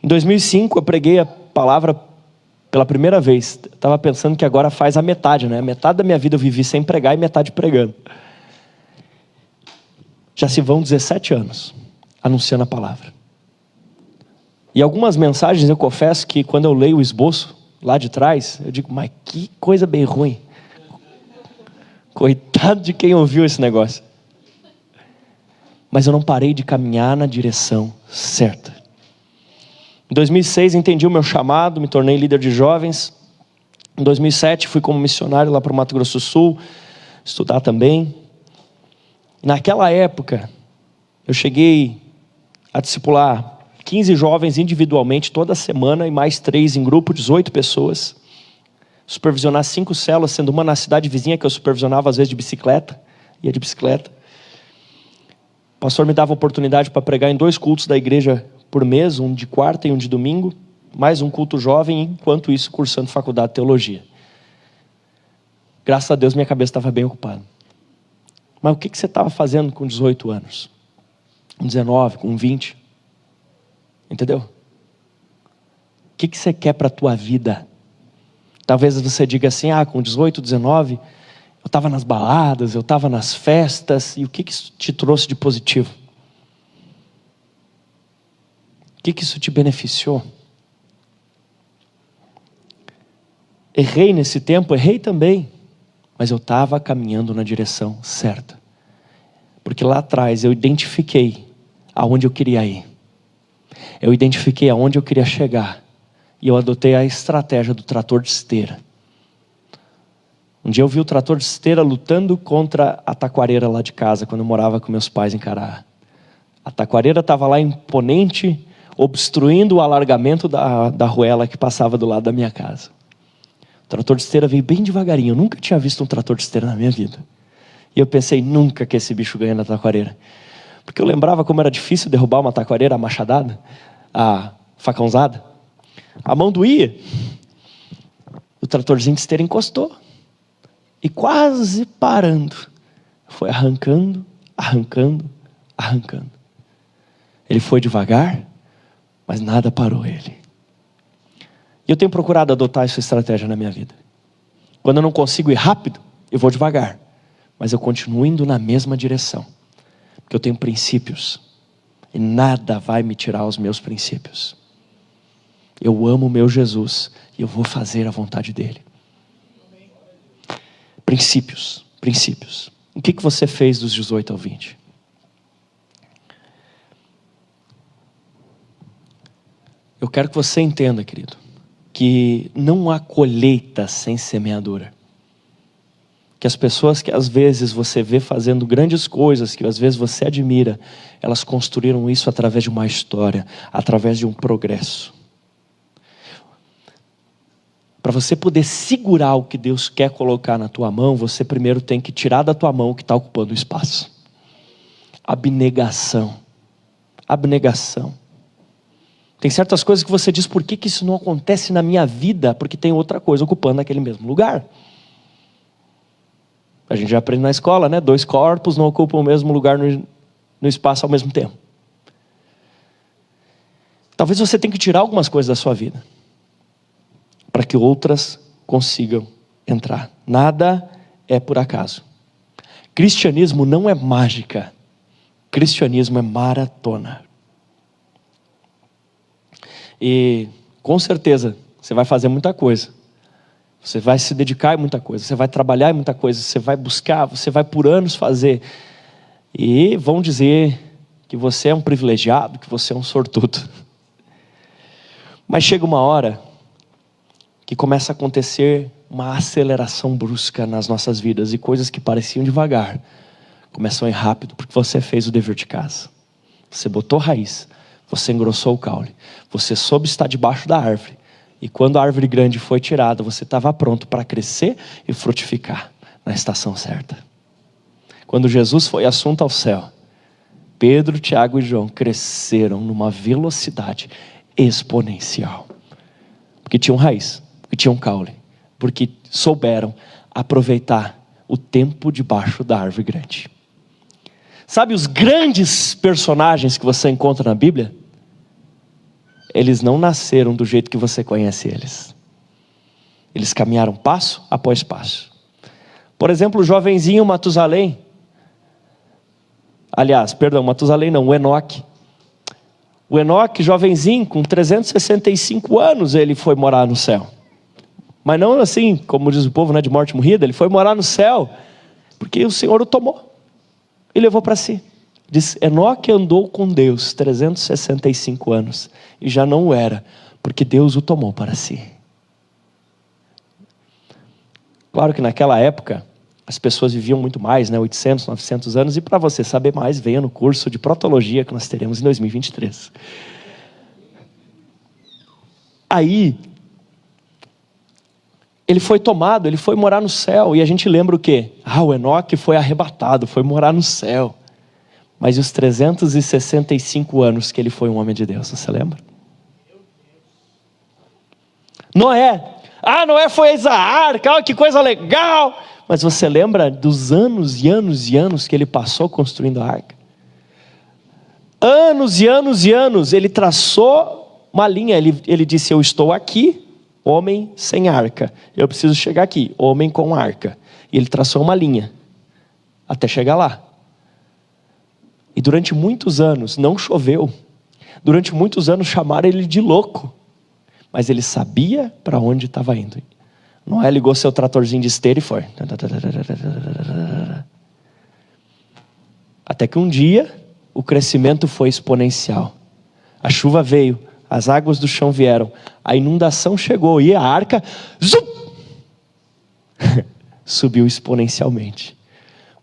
Em 2005 eu preguei a palavra pela primeira vez. Estava pensando que agora faz a metade, né? Metade da minha vida eu vivi sem pregar e metade pregando. Já se vão 17 anos anunciando a palavra. E algumas mensagens eu confesso que quando eu leio o esboço lá de trás, eu digo, mas que coisa bem ruim. Coitado de quem ouviu esse negócio. Mas eu não parei de caminhar na direção certa. Em 2006 entendi o meu chamado, me tornei líder de jovens. Em 2007 fui como missionário lá para o Mato Grosso do Sul, estudar também. Naquela época, eu cheguei a discipular 15 jovens individualmente toda semana e mais 3 em grupo, 18 pessoas. Supervisionar 5 células, sendo uma na cidade vizinha que eu supervisionava às vezes de bicicleta, ia de bicicleta. O pastor me dava oportunidade para pregar em 2 cultos da igreja por mês, um de quarta e um de domingo, mais um culto jovem, enquanto isso cursando faculdade de teologia. Graças a Deus minha cabeça estava bem ocupada. Mas o que você estava fazendo com 18 anos? Com 19, com 20? Entendeu? O que você quer para a tua vida? Talvez você diga assim, com 18, 19, eu estava nas baladas, eu estava nas festas, e o que isso te trouxe de positivo? O que isso te beneficiou? Errei nesse tempo, errei também, mas eu estava caminhando na direção certa. Porque lá atrás eu identifiquei aonde eu queria ir. Eu identifiquei aonde eu queria chegar. E eu adotei a estratégia do trator de esteira. Um dia eu vi o trator de esteira lutando contra a taquareira lá de casa, quando eu morava com meus pais em Caraá. A taquareira estava lá imponente, obstruindo o alargamento da arruela que passava do lado da minha casa. O trator de esteira veio bem devagarinho. Eu nunca tinha visto um trator de esteira na minha vida. E eu pensei, nunca que esse bicho ganha na taquareira. Porque eu lembrava como era difícil derrubar uma taquareira, a machadada, a facãozada. A mão doía. O tratorzinho de esteira encostou. E quase parando, foi arrancando, arrancando, arrancando. Ele foi devagar, mas nada parou ele. E eu tenho procurado adotar essa estratégia na minha vida. Quando eu não consigo ir rápido, eu vou devagar. Mas eu continuo indo na mesma direção. Porque eu tenho princípios. E nada vai me tirar os meus princípios. Eu amo o meu Jesus. E eu vou fazer a vontade dele. Princípios. Princípios. O que você fez dos 18 ao 20? Eu quero que você entenda, querido, que não há colheita sem semeadura. Que as pessoas que às vezes você vê fazendo grandes coisas, que às vezes você admira, elas construíram isso através de uma história, através de um progresso. Para você poder segurar o que Deus quer colocar na tua mão, você primeiro tem que tirar da tua mão o que está ocupando o espaço. Abnegação. Abnegação. Tem certas coisas que você diz, por que isso não acontece na minha vida? Porque tem outra coisa ocupando aquele mesmo lugar. A gente já aprende na escola, né? 2 corpos não ocupam o mesmo lugar no espaço ao mesmo tempo. Talvez você tenha que tirar algumas coisas da sua vida, para que outras consigam entrar. Nada é por acaso. Cristianismo não é mágica. Cristianismo é maratona. E com certeza você vai fazer muita coisa. Você vai se dedicar em muita coisa. Você vai trabalhar em muita coisa. Você vai buscar, você vai por anos fazer. E vão dizer que você é um privilegiado, que você é um sortudo. Mas chega uma hora que começa a acontecer uma aceleração brusca nas nossas vidas. E coisas que pareciam devagar começam a ir rápido, porque você fez o dever de casa. Você botou raiz. Você engrossou o caule. Você soube estar debaixo da árvore. E quando a árvore grande foi tirada, você estava pronto para crescer e frutificar na estação certa. Quando Jesus foi assunto ao céu, Pedro, Tiago e João cresceram numa velocidade exponencial. Porque tinham raiz, porque tinham caule, porque souberam aproveitar o tempo debaixo da árvore grande. Sabe os grandes personagens que você encontra na Bíblia? Eles não nasceram do jeito que você conhece eles. Eles caminharam passo após passo. Por exemplo, o jovenzinho Matusalém. Aliás, perdão, Matusalém não, o Enoque. O Enoque, jovenzinho, com 365 anos, ele foi morar no céu. Mas não assim, como diz o povo, né, de morte morrida. Ele foi morar no céu, porque o Senhor o tomou e levou para si. Diz, Enoque andou com Deus 365 anos, e já não o era, porque Deus o tomou para si. Claro que naquela época, as pessoas viviam muito mais, né, 800, 900 anos, e para você saber mais, venha no curso de protologia que nós teremos em 2023. Aí, ele foi tomado, ele foi morar no céu, e a gente lembra o quê? O Enoque foi arrebatado, foi morar no céu. Mas e os 365 anos que ele foi um homem de Deus, você lembra? Noé, Noé foi eis a arca, que coisa legal. Mas você lembra dos anos e anos e anos que ele passou construindo a arca? Anos e anos e anos, ele traçou uma linha, ele disse, eu estou aqui, homem sem arca. Eu preciso chegar aqui, homem com arca. E ele traçou uma linha, até chegar lá. E durante muitos anos, não choveu. Durante muitos anos chamaram ele de louco. Mas ele sabia para onde estava indo. Noé ligou seu tratorzinho de esteira e foi. Até que um dia, o crescimento foi exponencial. A chuva veio, as águas do chão vieram, a inundação chegou e a arca subiu exponencialmente.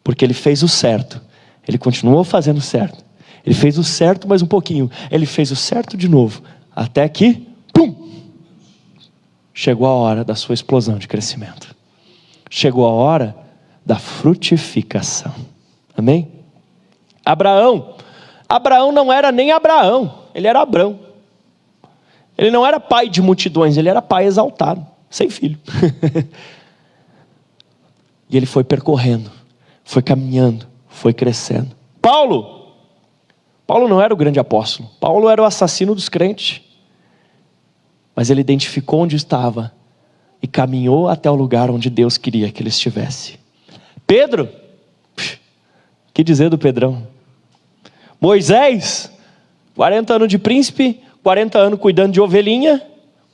Porque ele fez o certo, ele continuou fazendo o certo. Ele fez o certo mais um pouquinho, ele fez o certo de novo, até que, chegou a hora da sua explosão de crescimento. Chegou a hora da frutificação. Amém? Abraão não era nem Abraão, ele era Abrão. Ele não era pai de multidões, ele era pai exaltado, sem filho. E ele foi percorrendo, foi caminhando, foi crescendo. Paulo não era o grande apóstolo, Paulo era o assassino dos crentes. Mas ele identificou onde estava e caminhou até o lugar onde Deus queria que ele estivesse. Pedro, que dizer do Pedrão? Moisés, 40 anos de príncipe, 40 anos cuidando de ovelhinha,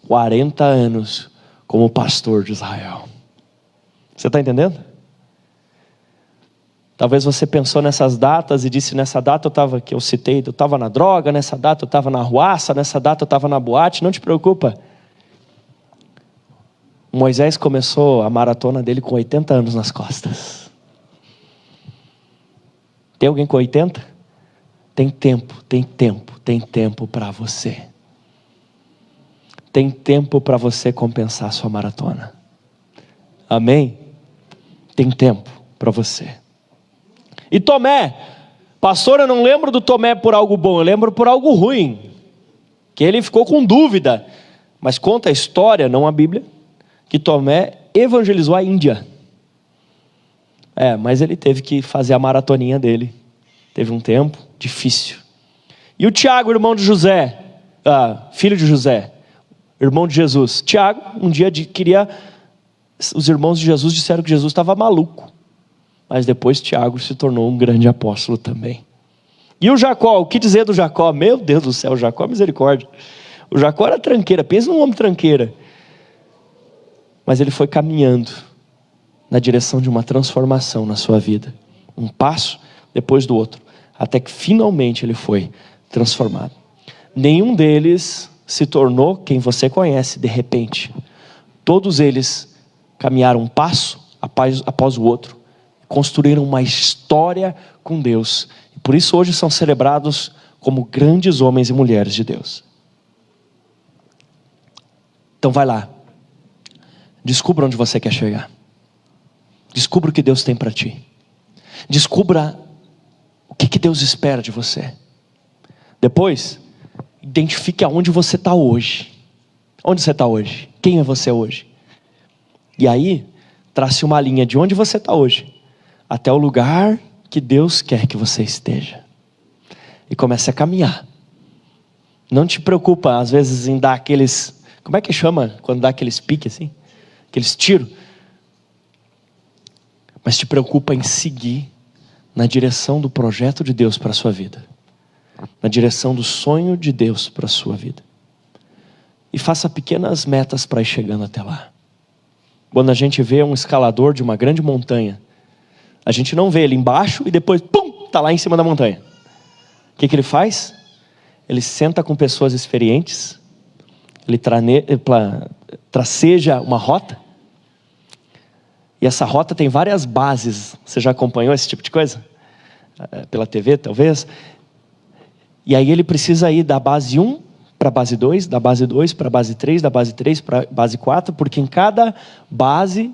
40 anos como pastor de Israel. Você está entendendo? Talvez você pensou nessas datas e disse, nessa data eu estava na droga, nessa data eu estava na arruaça, nessa data eu estava na boate. Não te preocupa. Moisés começou a maratona dele com 80 anos nas costas. Tem alguém com 80? Tem tempo para você. Tem tempo para você compensar a sua maratona. Amém? Tem tempo para você. E Tomé, pastor, eu não lembro do Tomé por algo bom, eu lembro por algo ruim, que ele ficou com dúvida, mas conta a história, não a Bíblia, que Tomé evangelizou a Índia. Mas ele teve que fazer a maratoninha dele, teve um tempo difícil. E o Tiago, irmão de José, filho de José, irmão de Jesus, Tiago, um dia os irmãos de Jesus disseram que Jesus estava maluco. Mas depois Tiago se tornou um grande apóstolo também. E o Jacó, o que dizer do Jacó? Meu Deus do céu, Jacó, misericórdia. O Jacó era tranqueira, pensa num homem tranqueira. Mas ele foi caminhando na direção de uma transformação na sua vida. Um passo depois do outro. Até que finalmente ele foi transformado. Nenhum deles se tornou quem você conhece de repente. Todos eles caminharam um passo após o outro. Construíram uma história com Deus. E por isso hoje são celebrados como grandes homens e mulheres de Deus. Então vai lá. Descubra onde você quer chegar. Descubra o que Deus tem para ti. Descubra o que Deus espera de você. Depois, identifique aonde você está hoje. Onde você está hoje? Quem é você hoje? E aí, trace uma linha de onde você está hoje até o lugar que Deus quer que você esteja. E comece a caminhar. Não te preocupa, às vezes, em dar aqueles... Como é que chama quando dá aqueles piques assim? Aqueles tiros. Mas te preocupa em seguir na direção do projeto de Deus para a sua vida, na direção do sonho de Deus para a sua vida. E faça pequenas metas para ir chegando até lá. Quando a gente vê um escalador de uma grande montanha, a gente não vê ele embaixo e depois, pum, está lá em cima da montanha. O que ele faz? Ele senta com pessoas experientes, ele traceja uma rota, e essa rota tem várias bases. Você já acompanhou esse tipo de coisa? Pela TV, talvez? E aí ele precisa ir da base 1 para a base 2, da base 2 para a base 3, da base 3 para a base 4, porque em cada base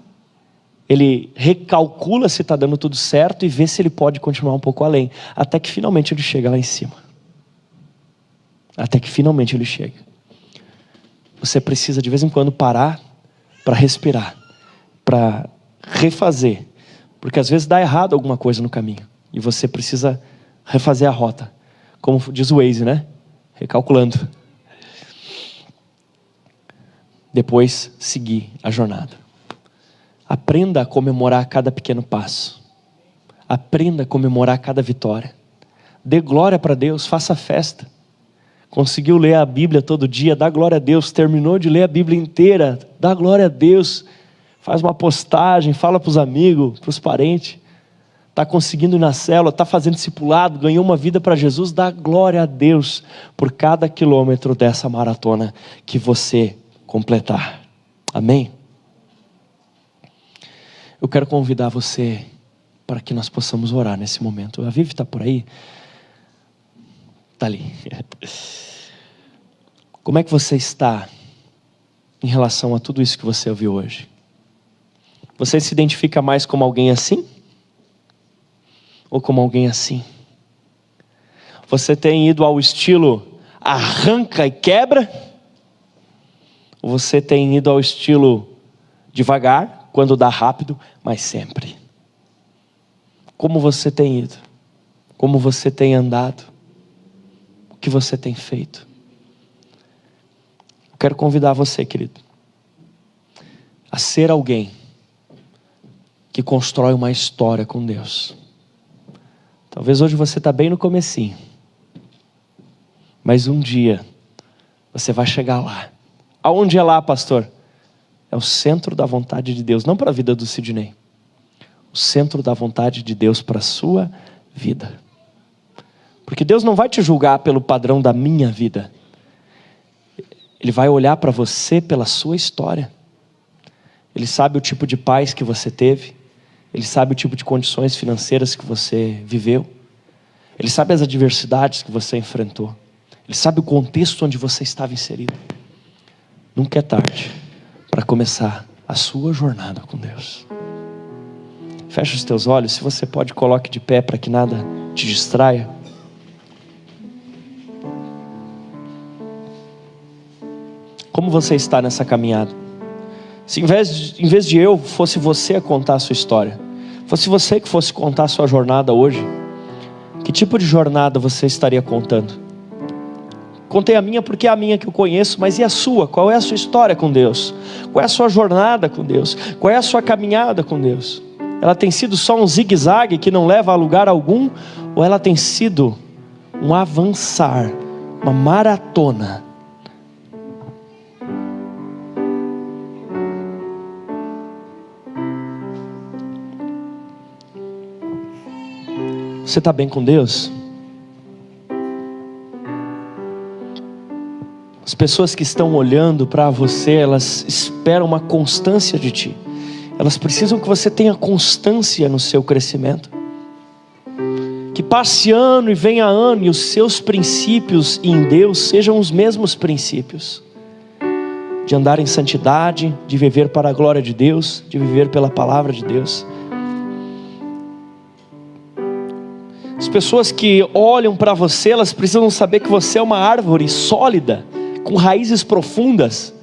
ele recalcula se está dando tudo certo e vê se ele pode continuar um pouco além, até que finalmente ele chega lá em cima. Até que finalmente ele chega. Você precisa de vez em quando parar para respirar, para refazer, porque às vezes dá errado alguma coisa no caminho e você precisa refazer a rota, como diz o Waze, né? Recalculando. Depois seguir a jornada. Aprenda a comemorar cada pequeno passo. Aprenda a comemorar cada vitória. Dê glória para Deus, faça festa. Conseguiu ler a Bíblia todo dia, dá glória a Deus. Terminou de ler a Bíblia inteira, dá glória a Deus. Faz uma postagem, fala para os amigos, para os parentes. Está conseguindo ir na célula, está fazendo discipulado, ganhou uma vida para Jesus. Dá glória a Deus por cada quilômetro dessa maratona que você completar. Amém? Eu quero convidar você para que nós possamos orar nesse momento. A Vivi está por aí? Está ali. Como é que você está em relação a tudo isso que você ouviu hoje? Você se identifica mais como alguém assim? Ou como alguém assim? Você tem ido ao estilo arranca e quebra? Ou você tem ido ao estilo devagar, quando dá rápido, mas sempre? Como você tem ido? Como você tem andado? O que você tem feito? Eu quero convidar você, querido, a ser alguém que constrói uma história com Deus. Talvez hoje você está bem no comecinho, mas um dia você vai chegar lá. Aonde é lá, pastor? É o centro da vontade de Deus, não para a vida do Sidney. O centro da vontade de Deus para a sua vida. Porque Deus não vai te julgar pelo padrão da minha vida. Ele vai olhar para você pela sua história. Ele sabe o tipo de paz que você teve. Ele sabe o tipo de condições financeiras que você viveu. Ele sabe as adversidades que você enfrentou. Ele sabe o contexto onde você estava inserido. Nunca é tarde para começar a sua jornada com Deus. Feche os teus olhos. Se você pode, coloque de pé para que nada te distraia. Como você está nessa caminhada? Se em vez de eu, fosse você a contar a sua história, fosse você que fosse contar a sua jornada hoje, que tipo de jornada você estaria contando? Contei a minha porque é a minha que eu conheço, mas e a sua? Qual é a sua história com Deus? Qual é a sua jornada com Deus? Qual é a sua caminhada com Deus? Ela tem sido só um zigue-zague que não leva a lugar algum? Ou ela tem sido um avançar, uma maratona? Você está bem com Deus? As pessoas que estão olhando para você, elas esperam uma constância de ti. Elas precisam que você tenha constância no seu crescimento. Que passe ano e venha ano e os seus princípios em Deus sejam os mesmos princípios. De andar em santidade, de viver para a glória de Deus, de viver pela palavra de Deus. As pessoas que olham para você, elas precisam saber que você é uma árvore sólida, com raízes profundas.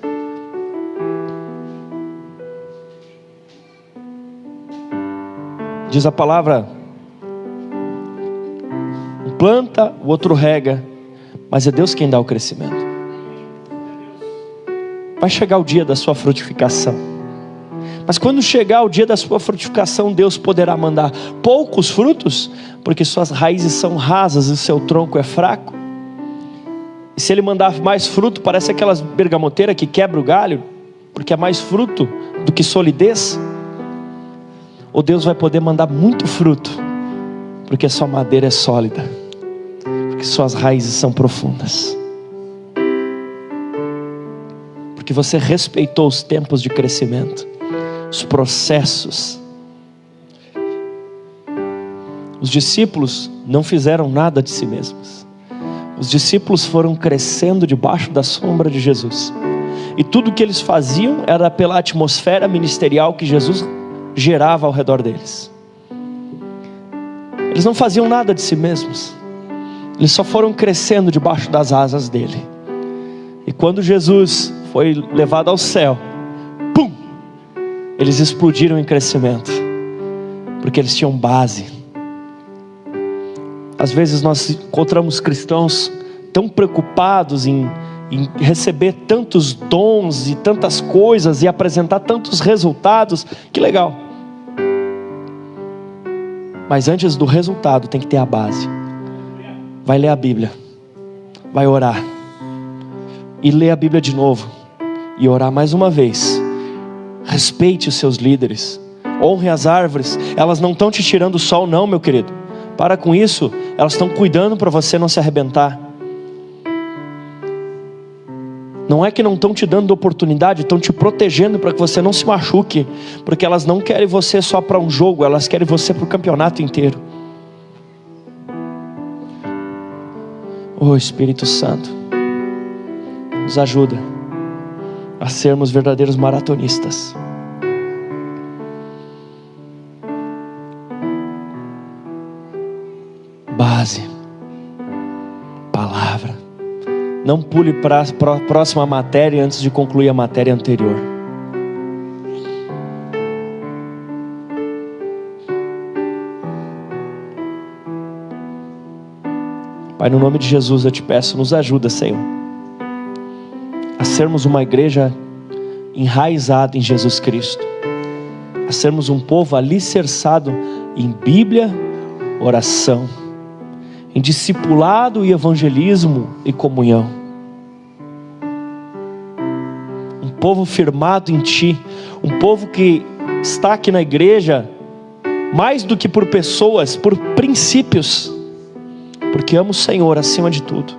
Diz a palavra: um planta, o outro rega, mas é Deus quem dá o crescimento. Vai chegar o dia da sua frutificação, mas quando chegar o dia da sua frutificação, Deus poderá mandar poucos frutos, porque suas raízes são rasas e o seu tronco é fraco? E se ele mandar mais fruto, parece aquelas bergamoteiras que quebra o galho, porque é mais fruto do que solidez? Ou Deus vai poder mandar muito fruto, porque sua madeira é sólida, porque suas raízes são profundas, porque você respeitou os tempos de crescimento, os processos. Os discípulos não fizeram nada de si mesmos. Os discípulos foram crescendo debaixo da sombra de Jesus. E tudo que eles faziam era pela atmosfera ministerial que Jesus gerava ao redor deles. Eles não faziam nada de si mesmos. Eles só foram crescendo debaixo das asas dele. E quando Jesus foi levado ao céu, pum! Eles explodiram em crescimento, porque eles tinham base. Às vezes nós encontramos cristãos tão preocupados em receber tantos dons e tantas coisas e apresentar tantos resultados. Que legal. Mas antes do resultado tem que ter a base. Vai ler a Bíblia, vai orar e ler a Bíblia de novo e orar mais uma vez. Respeite os seus líderes, honre as árvores. Elas não estão te tirando o sol não, meu querido. Para com isso. Elas estão cuidando para você não se arrebentar. Não é que não estão te dando oportunidade, estão te protegendo para que você não se machuque, porque elas não querem você só para um jogo, elas querem você para o campeonato inteiro. Oh Espírito Santo, nos ajuda a sermos verdadeiros maratonistas. Base, palavra. Não pule para a próxima matéria antes de concluir a matéria anterior. Pai, no nome de Jesus eu te peço, nos ajuda, Senhor, a sermos uma igreja enraizada em Jesus Cristo, a sermos um povo alicerçado em Bíblia, oração, em discipulado e evangelismo e comunhão. Um povo firmado em Ti, um povo que está aqui na igreja mais do que por pessoas, por princípios, porque ama o Senhor acima de tudo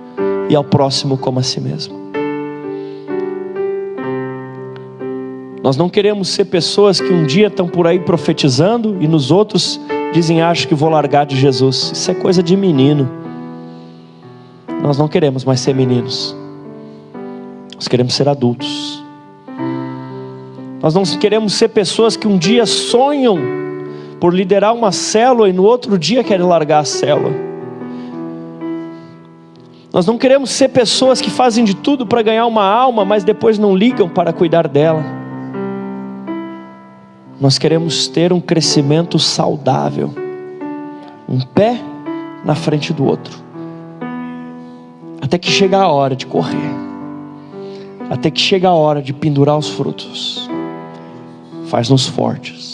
e ao próximo como a si mesmo. Nós não queremos ser pessoas que um dia estão por aí profetizando e nos outros dizem, acho que vou largar de Jesus. Isso é coisa de menino. Nós não queremos mais ser meninos. Nós queremos ser adultos. Nós não queremos ser pessoas que um dia sonham por liderar uma célula e no outro dia querem largar a célula. Nós não queremos ser pessoas que fazem de tudo para ganhar uma alma, mas depois não ligam para cuidar dela. Nós queremos ter um crescimento saudável, um pé na frente do outro, até que chega a hora de correr, até que chega a hora de pendurar os frutos. Faz-nos fortes.